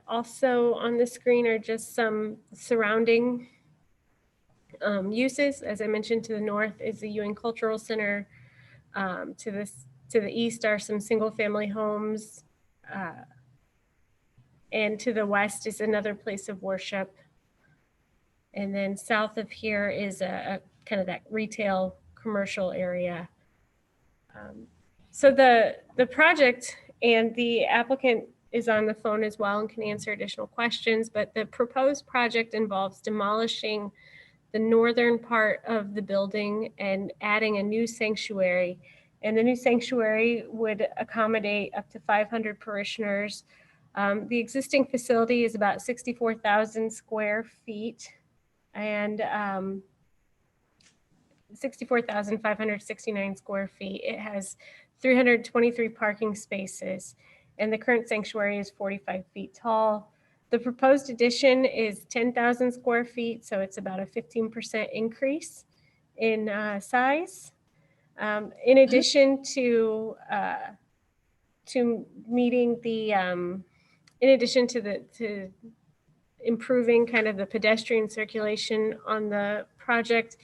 Also on the screen are just some surrounding uses. As I mentioned, to the north is the Ewing Cultural Center. To the east are some single family homes. And to the west is another place of worship. And then south of here is a kind of that retail commercial area. So the project, and the applicant is on the phone as well and can answer additional questions, but the proposed project involves demolishing the northern part of the building and adding a new sanctuary. And the new sanctuary would accommodate up to 500 parishioners. The existing facility is about 64,000 square feet and 64,569 square feet. It has 323 parking spaces, and the current sanctuary is 45 feet tall. The proposed addition is 10,000 square feet, so it's about a 15% increase in size. In addition to meeting the, in addition to improving kind of the pedestrian circulation on the project,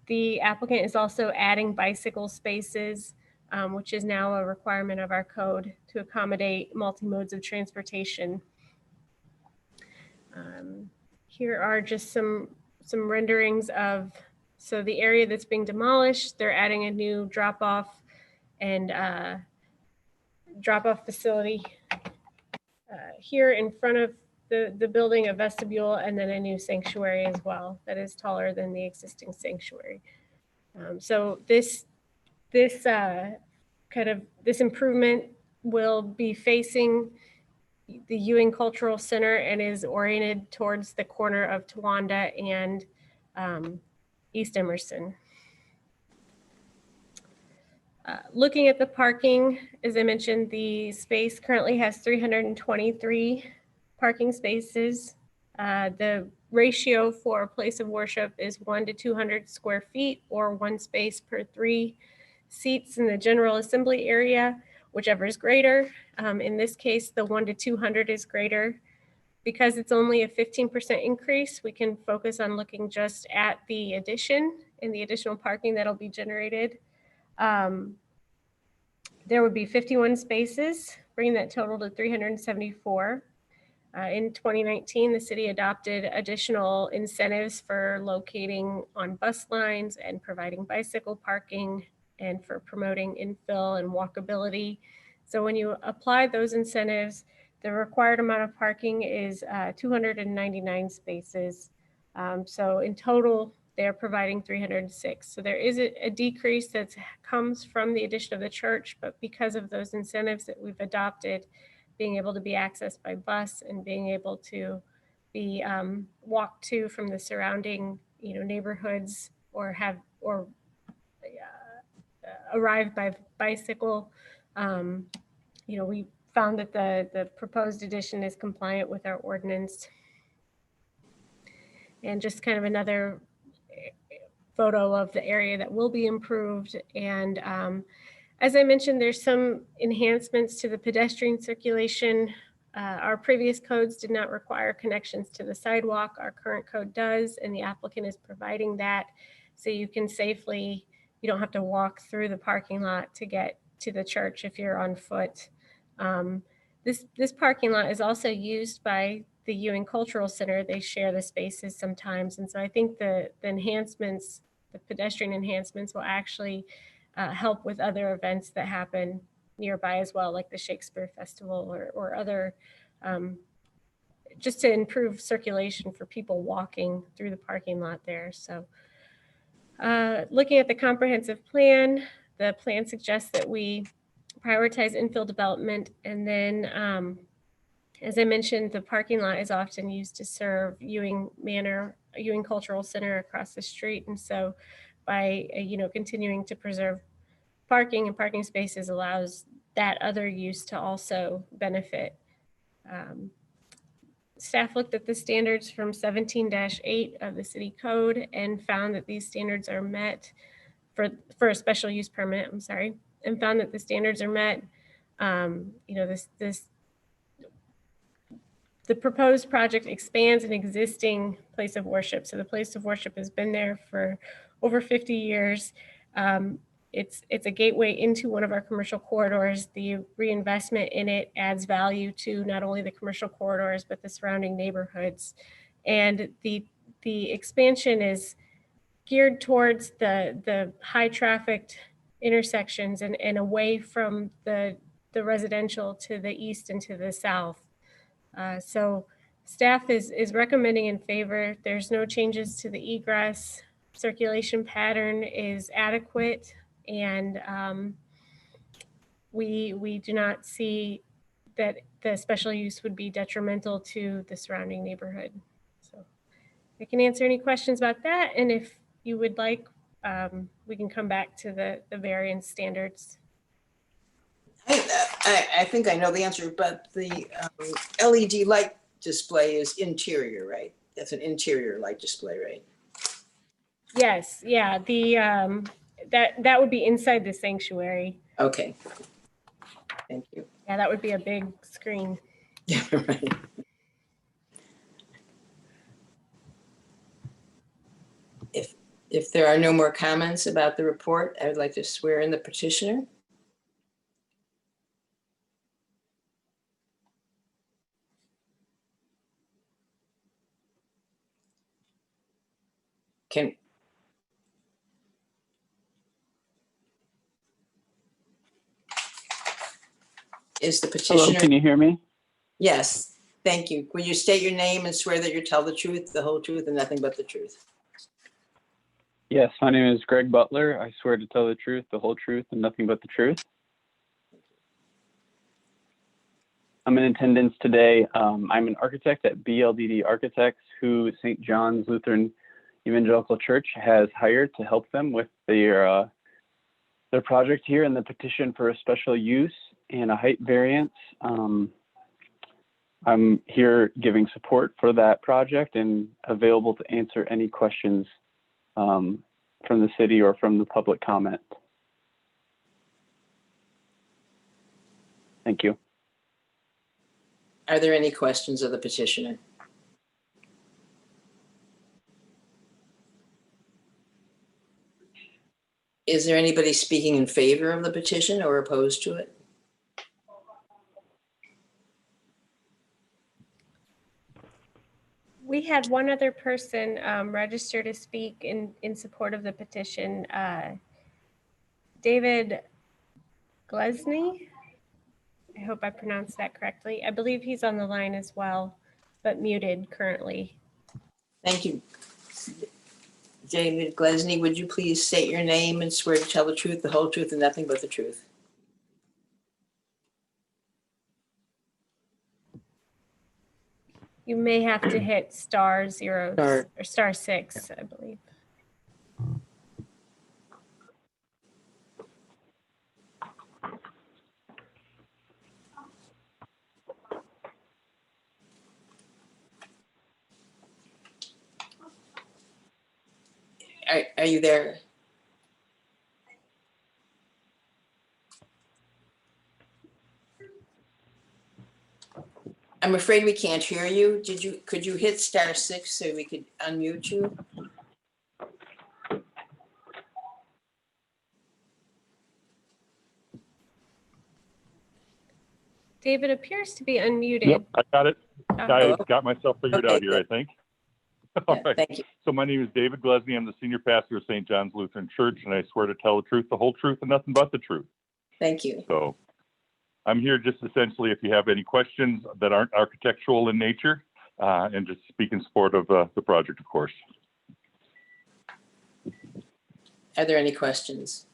the applicant is also adding bicycle spaces, which is now a requirement of our code to accommodate multi-modes of transportation. Here are just some renderings of, so the area that's being demolished, they're adding a new drop-off and drop-off facility here in front of the building, a vestibule, and then a new sanctuary as well that is taller than the existing sanctuary. So this improvement will be facing the Ewing Cultural Center and is oriented towards the corner of Towanda and East Emerson. Looking at the parking, as I mentioned, the space currently has 323 parking spaces. The ratio for a place of worship is 1 to 200 square feet, or 1 space per 3 seats in the General Assembly area, whichever is greater. In this case, the 1 to 200 is greater. Because it's only a 15% increase, we can focus on looking just at the addition and the additional parking that'll be generated. There would be 51 spaces, bringing that total to 374. In 2019, the city adopted additional incentives for locating on bus lines and providing bicycle parking and for promoting infill and walkability. So when you apply those incentives, the required amount of parking is 299 spaces. So in total, they're providing 306. So there is a decrease that comes from the addition of the church, but because of those incentives that we've adopted, being able to be accessed by bus and being able to be walked to from the surrounding, neighborhoods, or arrive by bicycle, we found that the proposed addition is compliant with our ordinance. And just kind of another photo of the area that will be improved. And as I mentioned, there's some enhancements to the pedestrian circulation. Our previous codes did not require connections to the sidewalk. Our current code does, and the applicant is providing that. So you can safely, you don't have to walk through the parking lot to get to the church if you're on foot. This parking lot is also used by the Ewing Cultural Center. They share the spaces sometimes. And so I think the enhancements, the pedestrian enhancements, will actually help with other events that happen nearby as well, like the Shakespeare Festival or other, just to improve circulation for people walking through the parking lot there. So looking at the comprehensive plan, the plan suggests that we prioritize infill development. And then, as I mentioned, the parking lot is often used to serve Ewing Cultural Center across the street. And so by, continuing to preserve parking and parking spaces allows that other use to also benefit. Staff looked at the standards from 17-8 of the city code and found that these standards are met for a special use permit, and found that the standards are met. The proposed project expands an existing place of worship. So the place of worship has been there for over 50 years. It's a gateway into one of our commercial corridors. The reinvestment in it adds value to not only the commercial corridors, but the surrounding neighborhoods. And the expansion is geared towards the high trafficked intersections and away from the residential to the east and to the south. So staff is recommending in favor. There's no changes to the egress. Circulation pattern is adequate, and we do not see that the special use would be detrimental to the surrounding neighborhood. So I can answer any questions about that, and if you would like, we can come back to the variance standards. I think I know the answer, but the LED light display is interior, right? That's an interior light display, right? Yes, yeah. that would be inside the sanctuary. Okay. Thank you. Yeah, that would be a big screen. Right. If there are no more comments about the report, I would like to swear in the petitioner. Can is the Hello, petitioner? can you hear me? Yes, thank you. Will you state your name and swear that you tell the truth, the whole truth, and nothing but the truth? Yes, my name is Greg Butler. I swear to tell the truth, the whole truth, and nothing but the truth. I'm in attendance today. I'm an architect at BLDD Architects, who St. John's Lutheran Evangelical Church has hired to help them with their project here and the petition for a special use and a height variance. I'm here giving support for that project and available to answer any questions from the city or from the public comment. Thank you. Are there any questions of the petitioner? Is there anybody speaking in favor of the petition or opposed to it? We had one other person register to speak in support of the petition. David Glesney. I hope I pronounced that correctly. I believe he's on the line as well, but muted currently. Thank you. David Glesney, would you please state your name and swear to tell the truth, the whole truth, and nothing but the truth? You may have to hit *0 or *6, I believe. Are you there? I'm afraid we can't hear you. Could you hit *6 so we could unmute you? David appears to be unmuted. Yep, I got it. I Hello? got myself figured out here, I think. All right. Thank you. So my name is David Glesney. I'm the senior pastor of St. John's Lutheran Church, and I swear to tell the truth, the whole truth, and nothing but the truth. Thank you. So I'm here just essentially if you have any questions that aren't architectural in nature, and just speak in support of the project, of course. Are there any questions?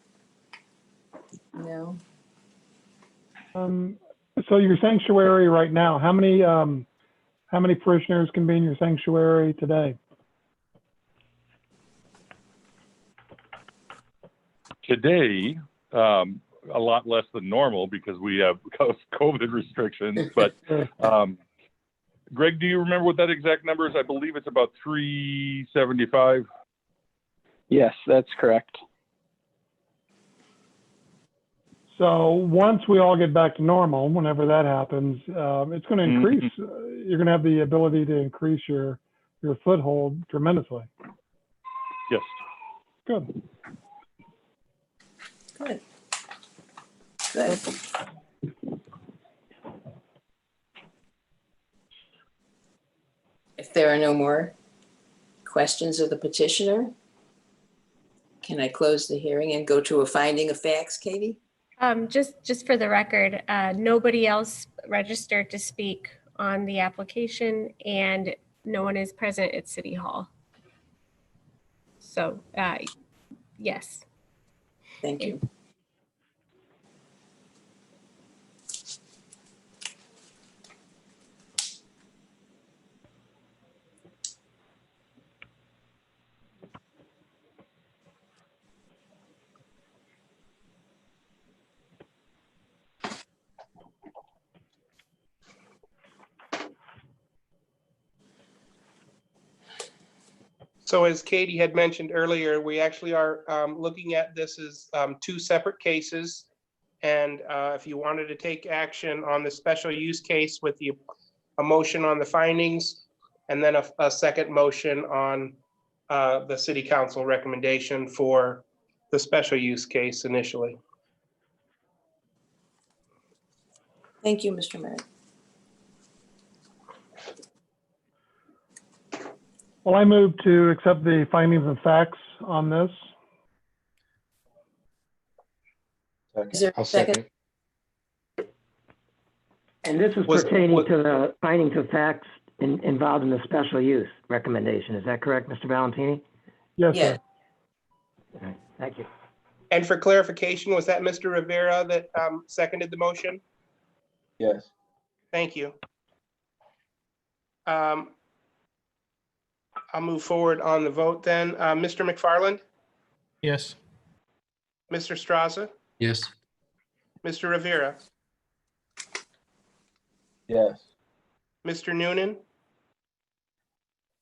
No. So your sanctuary right now, how many parishioners can be in your sanctuary today? Today, a lot less than normal because we have COVID restrictions, but Greg, do you remember what that exact number is? I believe it's about 375. Yes, that's correct. So once we all get back to normal, whenever that happens, it's going to increase. You're going to have the ability to increase your foothold tremendously. Yes. Good. Good. Good. If there are no more questions of the petitioner, can I close the hearing and go to a finding of facts, Katie? Just for the record, nobody else registered to speak on the application, and no one is present at City Hall. So, yes. Thank you. So as Katie had mentioned earlier, we actually are looking at this as two separate cases. And if you wanted to take action on the special use case with a motion on the findings, and then a second motion on the city council recommendation for the special use case initially. Thank you, Mr. Merritt. Well, I move to accept the findings and facts on this. Is there a second? And this is pertaining to the findings of facts involved in the special use recommendation. Is that correct, Mr. Valentini? Yes, Yeah. sir. All right, thank you. And for clarification, was that Mr. Rivera that seconded the motion? Yes. Thank you. I'll move forward on the vote then. Mr. McFarland, Yes. Mr. Straza, Yes. Mr. Rivera, Yes. Mr. Noonan,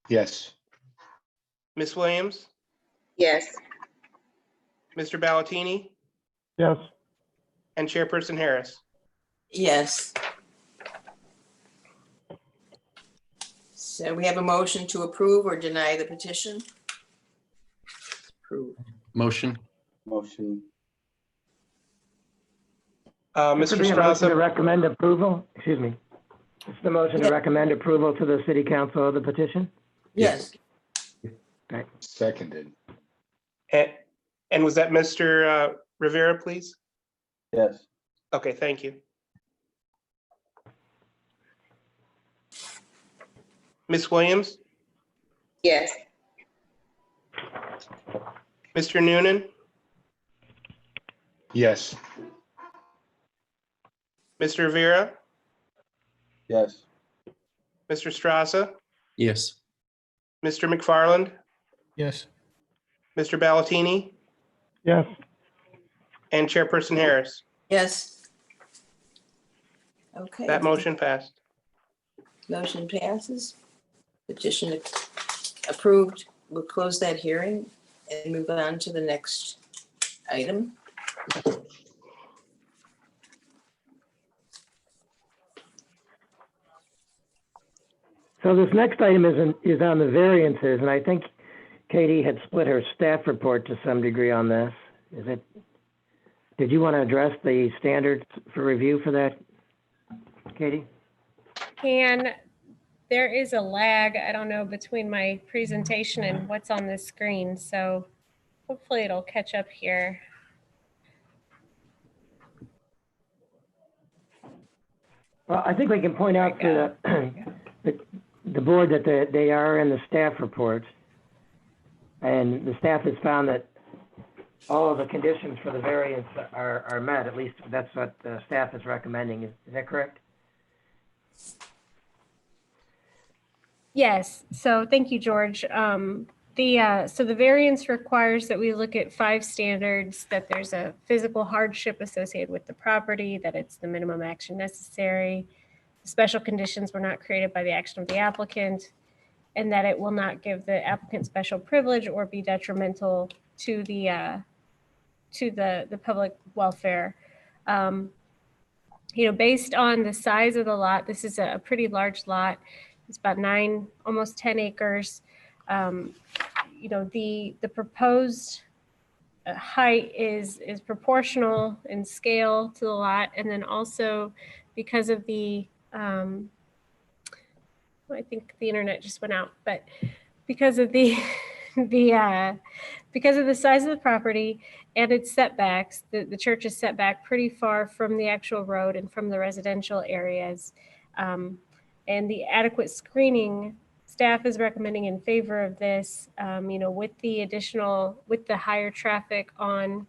Yes. Ms. Williams, Yes. Mr. Ballatini, Yes. and Chairperson Harris. Yes. So we have a motion to approve or deny the petition? Approve. Motion. Motion. Mr. Should be a motion to Straza, recommend approval, excuse me. Is the motion to recommend approval to the city council of the petition? Yes. Right. Seconded. and was that Mr. Rivera, please? Yes. Okay, thank you. Ms. Williams, Yes. Mr. Noonan, Yes. Mr. Rivera, Yes. Mr. Straza, Yes. Mr. McFarland, Yes. Mr. Ballatini, Yes. and Chairperson Harris. Yes. Okay. That motion passed. Motion passes. Petition approved. We'll close that hearing and move on to the next item. So this next item is on the variances, and I think Katie had split her staff report to some degree on this. Did you want to address the standards for review for that, Katie? There is a lag, I don't know, between my presentation and what's on the screen, so hopefully it'll catch up here. Well, I think we can point out to the board that they are in the staff report. And the staff has found that all of the conditions for the variance are met. At least that's what the staff is recommending. Is that correct? Yes, so thank you, George. So the variance requires that we look at 5 standards, that there's a physical hardship associated with the property, that it's the minimum action necessary, the special conditions were not created by the action of the applicant, and that it will not give the applicant special privilege or be detrimental to the public welfare. Based on the size of the lot, this is a pretty large lot. It's about 9, almost 10 acres. The proposed height is proportional in scale to the lot, and then also because of the I think the internet just went out, but because of because of the size of the property and its setbacks, the church is set back pretty far from the actual road and from the residential areas. And the adequate screening, staff is recommending in favor of this, with the higher traffic on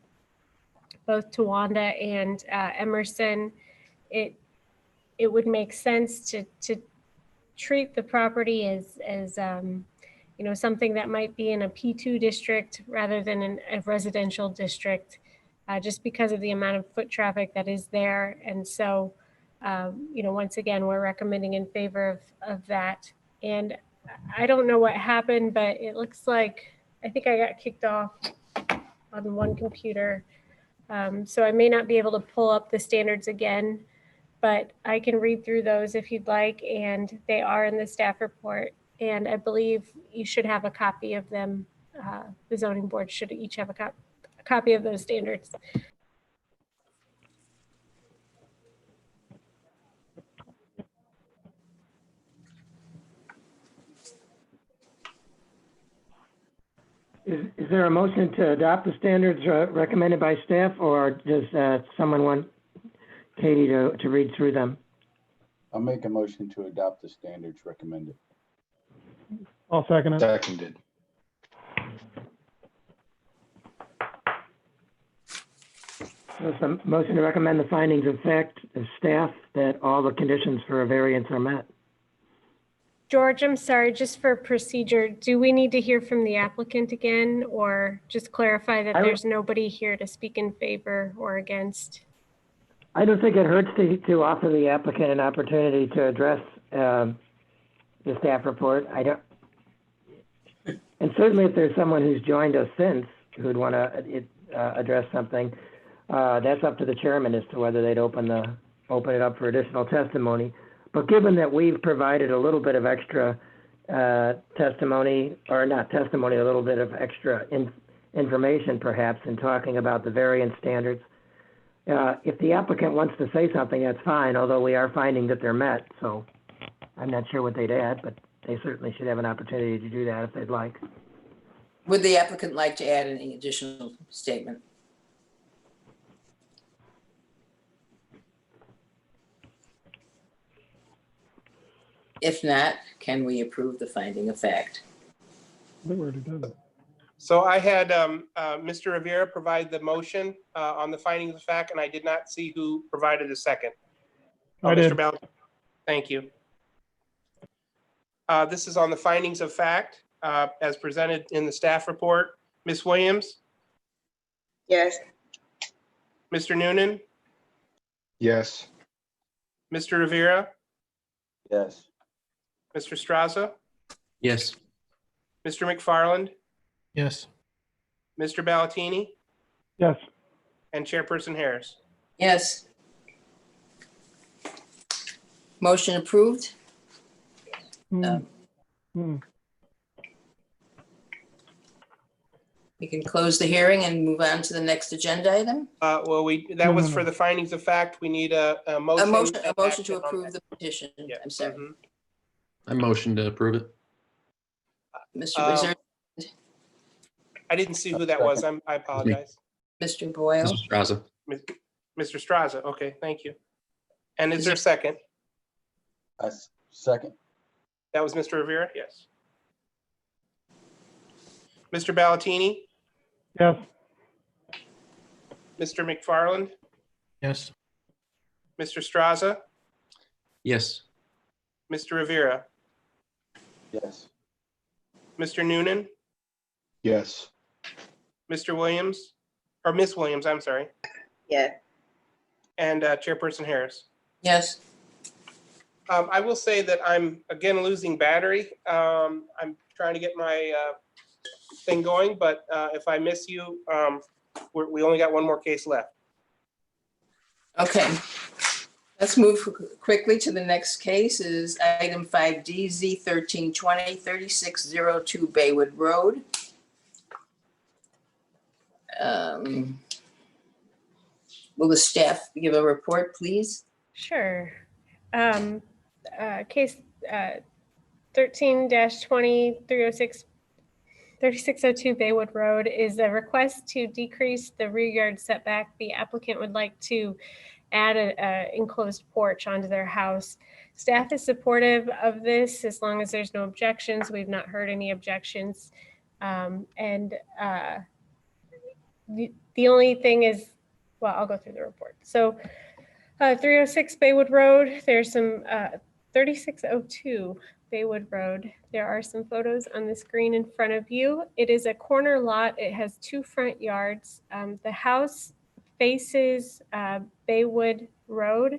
both Towanda and Emerson, it would make sense to treat the property as something that might be in a P2 district rather than in a residential district, just because of the amount of foot traffic that is there. And so, once again, we're recommending in favor of that. And I don't know what happened, but it looks like, I think I got kicked off on one computer. So I may not be able to pull up the standards again, but I can read through those if you'd like, and they are in the staff report. And I believe you should have a copy of them. The zoning board should each have a copy of those standards. Is there a motion to adopt the standards recommended by staff, or does someone want Katie to read through them? I'll make a motion to adopt the standards recommended. I'll second it. Seconded. There's a motion to recommend the findings of fact of staff that all the conditions for a variance are met. George, I'm sorry, just for procedure, do we need to hear from the applicant again, or just clarify that there's nobody here to speak in favor or against? I don't think it hurts to offer the applicant an opportunity to address the staff report. And certainly if there's someone who's joined us since who'd want to address something, that's up to the chairman as to whether they'd open it up for additional testimony. But given that we've provided a little bit of extra testimony, or not testimony, a little bit of extra information perhaps in talking about the variance standards, if the applicant wants to say something, that's fine, although we are finding that they're met. So I'm not sure what they'd add, but they certainly should have an opportunity to do that if they'd like. Would the applicant like to add any additional statement? If not, can we approve the finding of fact? We already did it. So I had Mr. Rivera provide the motion on the findings of fact, and I did not see who provided a second. I did. Mr. Bell, thank you. This is on the findings of fact as presented in the staff report. Ms. Williams? Yes. Mr. Noonan? Yes. Mr. Rivera? Yes. Mr. Straza? Yes. Mr. McFarland? Yes. Mr. Ballatini? Yes. And Chairperson Harris? Yes. Motion approved. We can close the hearing and move on to the next agenda item. Well, that was for the findings of fact. We need a motion. A motion to approve the petition. Yeah. I'm sorry. I motion to approve it. Mr. Wizard, I didn't see who that was. I apologize. Mr. Boyle, Mr. Straza. Mr. Straza. Okay, thank you. And is there a second? Second. That was Mr. Rivera? Yes. Mr. Ballatini? Yes. Mr. McFarland? Yes. Mr. Straza? Yes. Mr. Rivera? Yes. Mr. Noonan? Yes. Mr. Williams? Or Miss Williams, I'm sorry. Yeah. And Chairperson Harris? yes. I will say that I'm again losing battery. I'm trying to get my thing going, but if I miss you, we only got one more case left. Okay. Let's move quickly to the next case. Is item 5D, Z1320, 3602 Baywood Road. Will the staff give a report, please? Sure. Case 13-20 3602 Baywood Road is a request to decrease the rear yard setback. The applicant would like to add an enclosed porch onto their house. Staff is supportive of this as long as there's no objections. We've not heard any objections. The only thing is, well, I'll go through the report. So 306 Baywood Road, there's some 3602 Baywood Road. There are some photos on the screen in front of you. It is a corner lot. It has two front yards. The house faces Baywood Road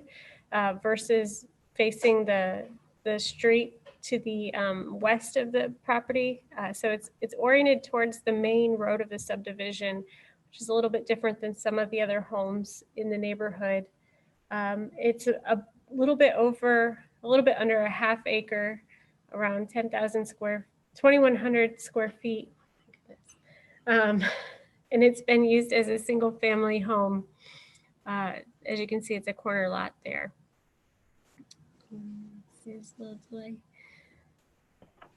versus facing the street to the west of the property. So it's oriented towards the main road of the subdivision, which is a little bit different than some of the other homes in the neighborhood. It's a little bit under a half acre, around 2,100 square feet. And it's been used as a single family home. As you can see, it's a corner lot there.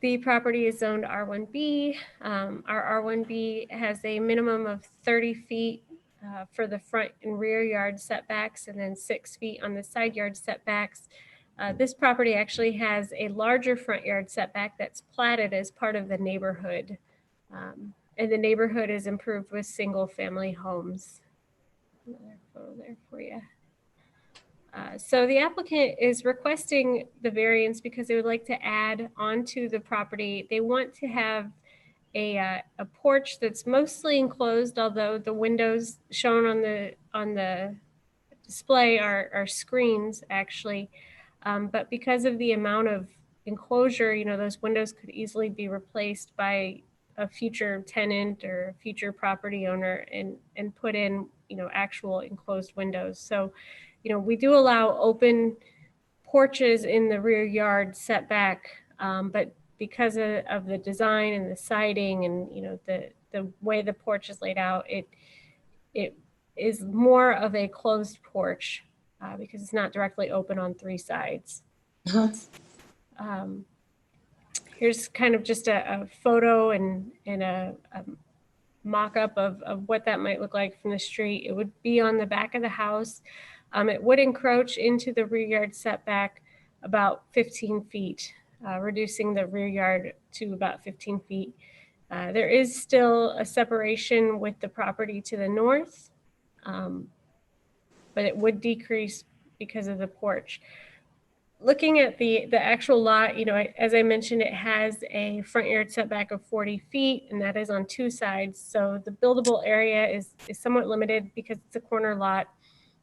The property is zoned R1B. Our R1B has a minimum of 30 feet for the front and rear yard setbacks, and then 6 feet on the side yard setbacks. This property actually has a larger front yard setback that's platted as part of the neighborhood. And the neighborhood is improved with single family homes. Another photo there for you. So the applicant is requesting the variance because they would like to add onto the property. They want to have a porch that's mostly enclosed, although the windows shown on the display are screens actually. But because of the amount of enclosure, those windows could easily be replaced by a future tenant or future property owner and put in, actual enclosed windows. So, we do allow open porches in the rear yard setback, but because of the design and the siding and, the way the porch is laid out, it is more of a closed porch because it's not directly open on 3 sides. Here's kind of just a photo and a mock-up of what that might look like from the street. It would be on the back of the house. It would encroach into the rear yard setback about 15 feet, reducing the rear yard to about 15 feet. There is still a separation with the property to the north, but it would decrease because of the porch. Looking at the actual lot, as I mentioned, it has a front yard setback of 40 feet, and that is on 2 sides. So the buildable area is somewhat limited because it's a corner lot.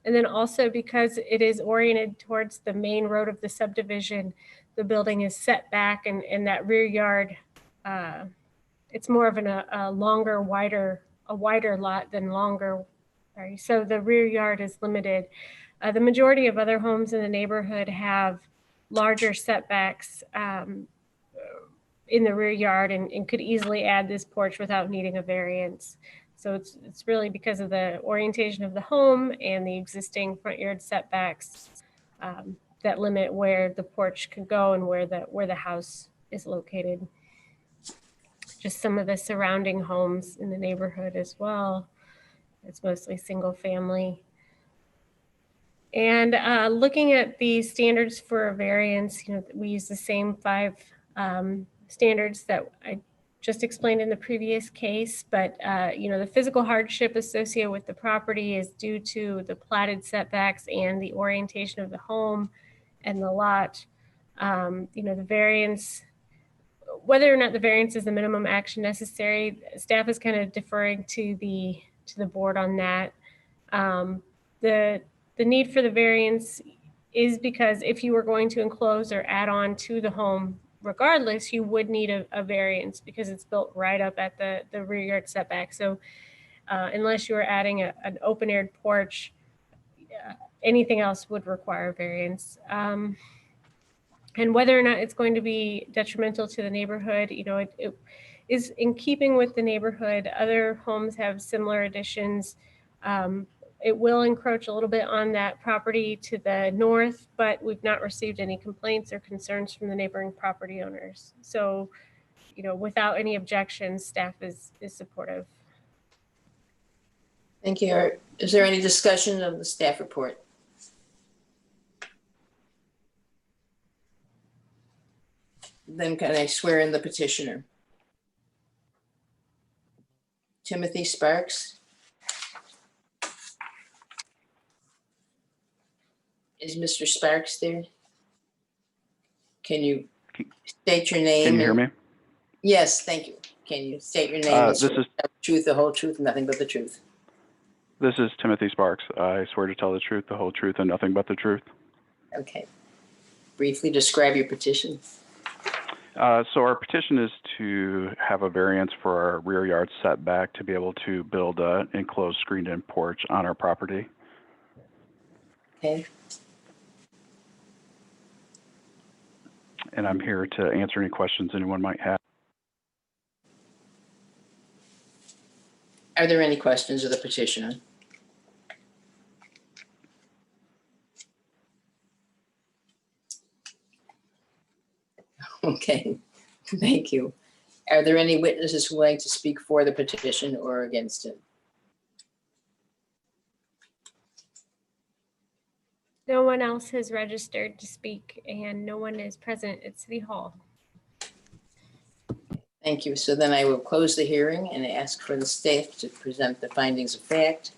And then also because it is oriented towards the main road of the subdivision, the building is set back, and that rear yard, it's more of a wider lot than longer. Sorry. So the rear yard is limited. The majority of other homes in the neighborhood have larger setbacks in the rear yard and could easily add this porch without needing a variance. So it's really because of the orientation of the home and the existing front yard setbacks that limit where the porch could go and where the house is located. Just some of the surrounding homes in the neighborhood as well. It's mostly single family. And looking at the standards for a variance, we use the same 5 standards that I just explained in the previous case, but the physical hardship associated with the property is due to the platted setbacks and the orientation of the home and the lot. The variance, whether or not the variance is the minimum action necessary, staff is kind of deferring to the board on that. The need for the variance is because if you were going to enclose or add on to the home, regardless, you would need a variance because it's built right up at the rear yard setback. So unless you were adding an open-aired porch, anything else would require a variance. And whether or not it's going to be detrimental to the neighborhood, it is in keeping with the neighborhood. Other homes have similar additions. It will encroach a little bit on that property to the north, but we've not received any complaints or concerns from the neighboring property owners. So, without any objections, staff is supportive. Thank you. Is there any discussion of the staff report? Then can I swear in the petitioner? Timothy Sparks. Is Mr. Sparks there? Can you state your name? Can you hear me? Yes, thank you. Can you state your name? This is the truth, the whole truth, and nothing but the truth. This is Timothy Sparks. I swear to tell the truth, the whole truth, and nothing but the truth. Okay. Briefly describe your petition. So our petition is to have a variance for our rear yard setback to be able to build an enclosed screened-in porch on our property. Okay, And I'm here to answer any questions anyone might have. are there any questions of the petitioner? Okay, thank you. Are there any witnesses who would like to speak for the petition or against it? No one else has registered to speak and no one is present at City Hall. Thank you. So then I will close the hearing and ask for the staff to present the findings of fact.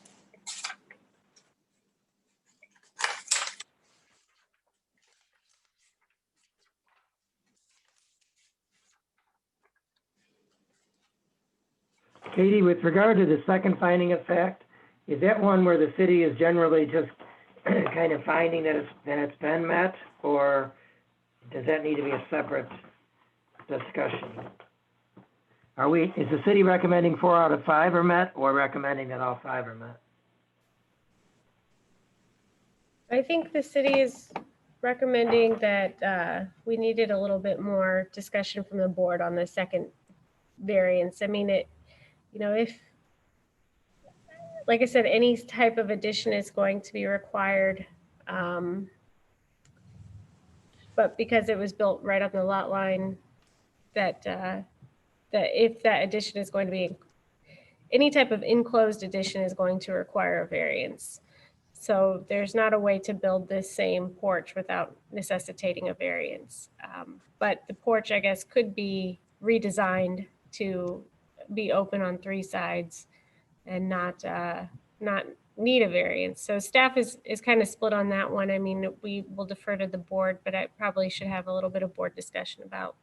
Katie, with regard to the second finding of fact, is that one where the city is generally just kind of finding that it's been met, or does that need to be a separate discussion? Is the city recommending 4 out of 5 are met, or recommending that all 5 are met? I think the city is recommending that we needed a little bit more discussion from the board on the second variance. I mean, if, like I said, any type of addition is going to be required. But because it was built right on the lot line, that if that addition is going to be, any type of enclosed addition is going to require a variance. So there's not a way to build this same porch without necessitating a variance. But the porch, I guess, could be redesigned to be open on 3 sides and not need a variance. So staff is kind of split on that one. I mean, we will defer to the board, but I probably should have a little bit of board discussion about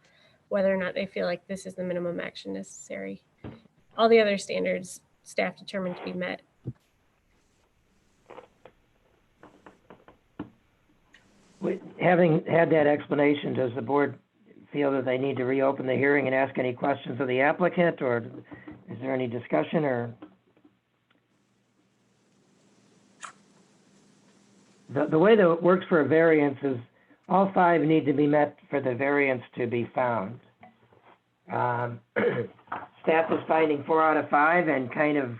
whether or not they feel like this is the minimum action necessary. All the other standards staff determined to be met. Having had that explanation, does the board feel that they need to reopen the hearing and ask any questions of the applicant, or is there any discussion, or? The way that it works for a variance is all 5 need to be met for the variance to be found. Staff is finding 4 out of 5 and kind of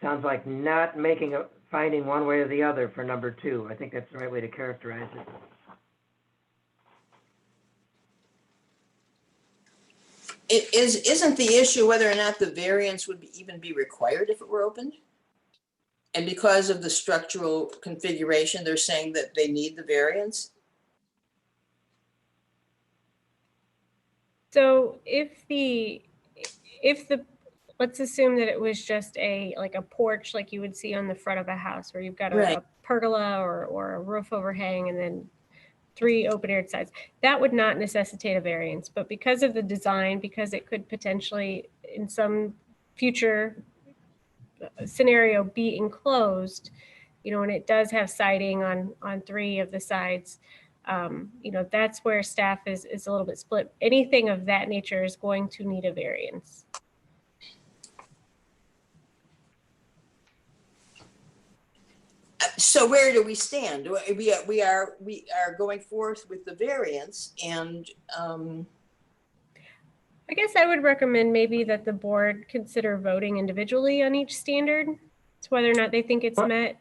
sounds like not making a finding one way or the other for number 2. I think that's the right way to characterize it. Isn't the issue whether or not the variance would even be required if it were opened? And because of the structural configuration, they're saying that they need the variance? So let's assume that it was just like a porch like you would see on the front of a house where you've got a pergola or a roof overhang and then 3 open-aired sides. That would not necessitate a variance, but because of the design, because it could potentially in some future scenario be enclosed, and it does have siding on 3 of the sides, that's where staff is a little bit split. Anything of that nature is going to need a variance. So where do we stand? We are going forth with the variance, and I guess I would recommend maybe that the board consider voting individually on each standard to whether or not they think it's met.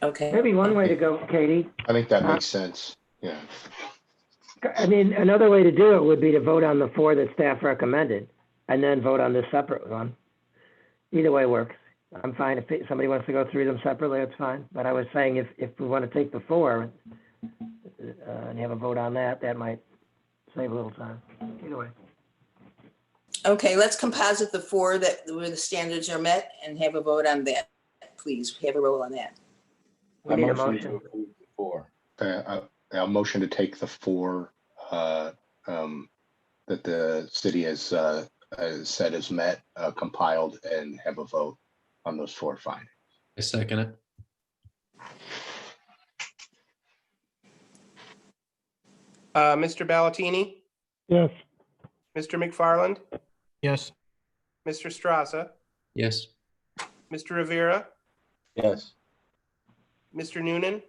Okay. Maybe one way to go, Katie. I think that makes sense. Yeah. I mean, another way to do it would be to vote on the 4 that staff recommended and then vote on this separate one. Either way works. I'm fine. If somebody wants to go through them separately, it's fine. But I was saying if we want to take the 4 and have a vote on that, that might save a little time. Either way. Okay, let's composite the 4 where the standards are met and have a vote on that. Please have a roll on that. We need a motion. A motion to take the 4 that the city has said is met, compiled, and have a vote on those 4 findings. I second it. Mr. Ballatini, Yes. Mr. McFarland, Yes. Mr. Straza, Yes. Mr. Rivera, Yes. Mr. Noonan,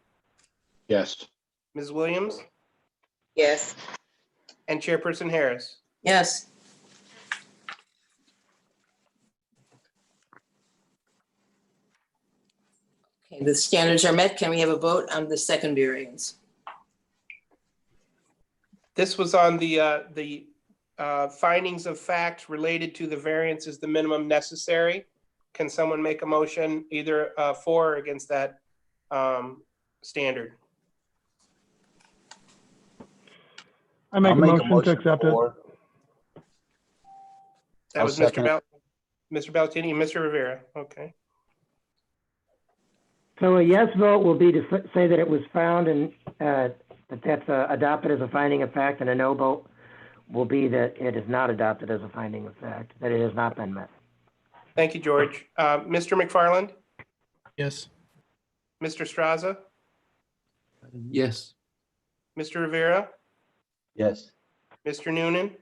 Yes. Ms. Williams, Yes. and Chairperson Harris. Yes. Okay, the standards are met. Can we have a vote on the second variance? This was on the findings of fact related to the variance is the minimum necessary. Can someone make a motion either for or against that standard? I make I'll a make a motion to accept it. for. That I'll was second it. Mr. Ballatini and Mr. Rivera. Okay. So a yes vote will be to say that it was found and that that's adopted as a finding of fact, and a no vote will be that it is not adopted as a finding of fact, that it has not been met. Thank you, George. Mr. McFarland, Yes. Mr. Straza, Yes. Mr. Rivera, Yes. Mr. Noonan,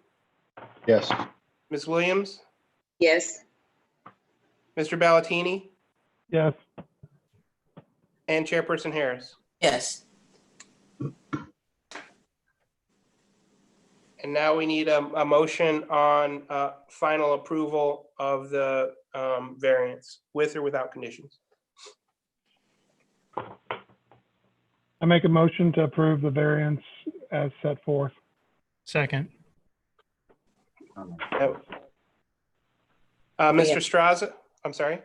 Yes. Ms. Williams, Yes. Mr. Ballatini, Yes. and Chairperson Harris. Yes. And now we need a motion on final approval of the variance with or without conditions. I make a motion to approve the variance as set forth. Second. Mr. Straza, I'm sorry,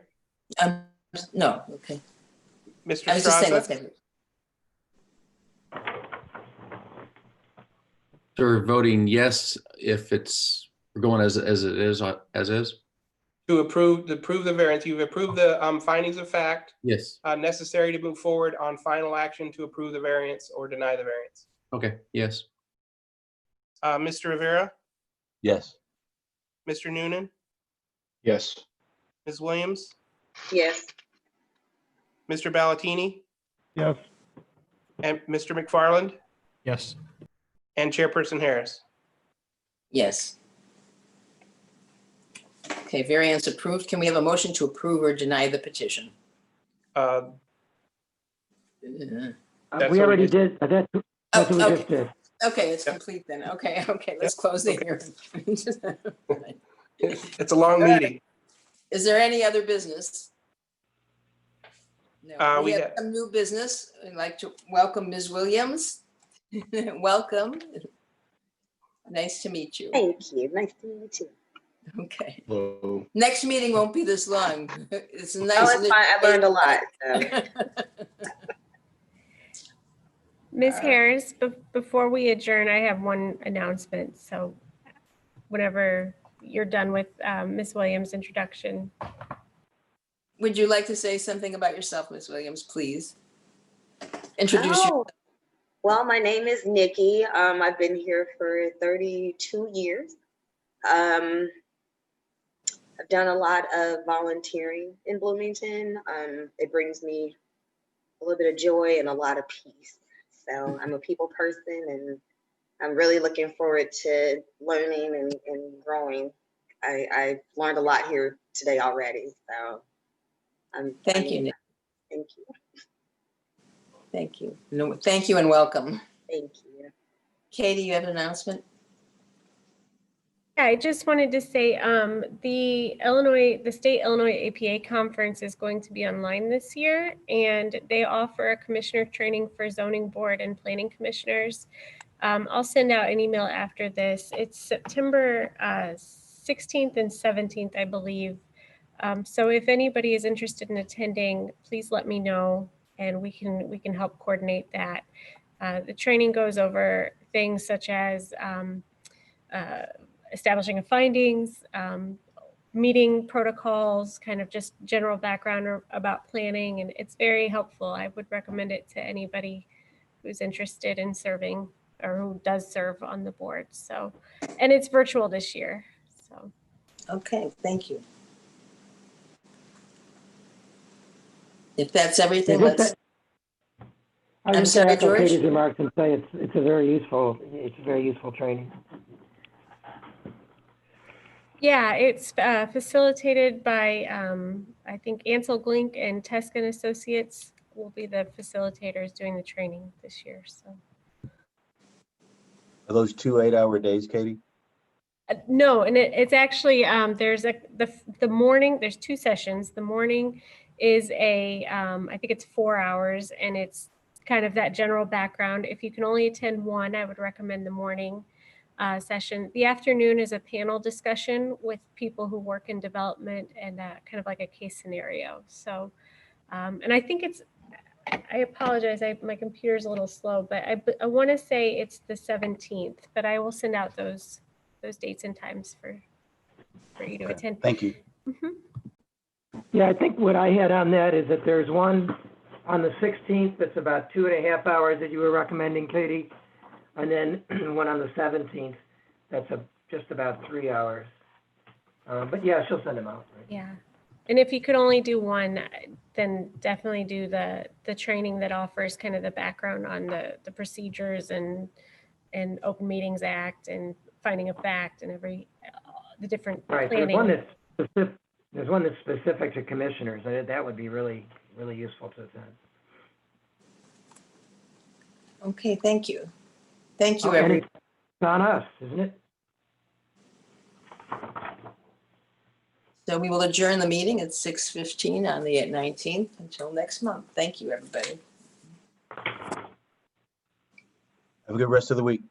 No, okay. Mr. I was just saying, let's Straza, get So we're voting yes if it's, we're going as it is, as is? to approve the variance. You've approved the findings of fact Yes. necessary to move forward on final action to approve the variance or deny the variance. Okay, yes. Mr. Rivera, Yes. Mr. Noonan, Yes. Ms. Williams, Yes. Mr. Ballatini, Yes. and Mr. McFarland, Yes. and Chairperson Harris. yes. Okay, variance approved. Can we have a motion to approve or deny the petition? Uh, That's We what already we did, that's what we okay. just did. Okay, it's complete then. Okay, let's close the hearing. It's a long meeting. Is there any other business? No, we we have have- some new business. I'd like to welcome Ms. Williams. Welcome. Nice to meet you. Thank you. Nice to meet you. Okay. Hello. Next meeting won't be this long. It's a nice. Oh, it's fine. I learned a lot. So. Ms. Harris, before we adjourn, I have one announcement. So whenever you're done with Ms. Williams' introduction. Would you like to say something about yourself, Ms. Williams, please? Introduce Oh, well, my name is Nikki. I've been here for 32 years. I've done a lot of volunteering in Bloomington. It brings me a little bit of joy and a lot of peace. So I'm a people person, and I'm really looking forward to learning and growing. I've learned a lot here today already. So Thank you, Nick. Thank you. Thank you. No, thank you and welcome. Thank you. Katie, you have an announcement? Yeah, I just wanted to say the State Illinois APA Conference is going to be online this year, and they offer a commissioner training for zoning board and planning commissioners. I'll send out an email after this. It's September 16th and 17th, I believe. So if anybody is interested in attending, please let me know, and we can help coordinate that. The training goes over things such as establishing of findings, meeting protocols, kind of just general background about planning, and it's very helpful. I would recommend it to anybody who's interested in serving or who does serve on the board. So, and it's virtual this year. So, okay, thank you. If that's everything, let's. I was I'm just gonna sorry, echo George? Katie's remarks and say it's a very useful training. Yeah, it's facilitated by, I think Ansel Glink and Teskin Associates will be the facilitators doing the training this year. So Are those 2 8-hour days, Katie? no, and it's actually there's the morning. There's two sessions. The morning is I think it's 4 hours, and it's kind of that general background. If you can only attend one, I would recommend the morning session. The afternoon is a panel discussion with people who work in development and kind of like a case scenario. So, and I think I apologize, my computer's a little slow, but I want to say it's the 17th, but I will send out those dates and times for you to attend. Thank you. Yeah, I think what I had on that is that there's one on the 16th that's about 2.5 hours that you were recommending, Katie, and then one on the 17th that's just about 3 hours. But yeah, she'll send them out. Right? Yeah, and if you could only do one, then definitely do the training that offers kind of the background on the procedures and Open Meetings Act and finding a fact and the different Right. planning. There's one that's specific to commissioners. That would be really, really useful to attend. Okay, thank you. Thank you, And everyone. it's on us, isn't it? So we will adjourn the meeting at 6:15 on the 19th until next month. Thank you, everybody. Have a good rest of the week.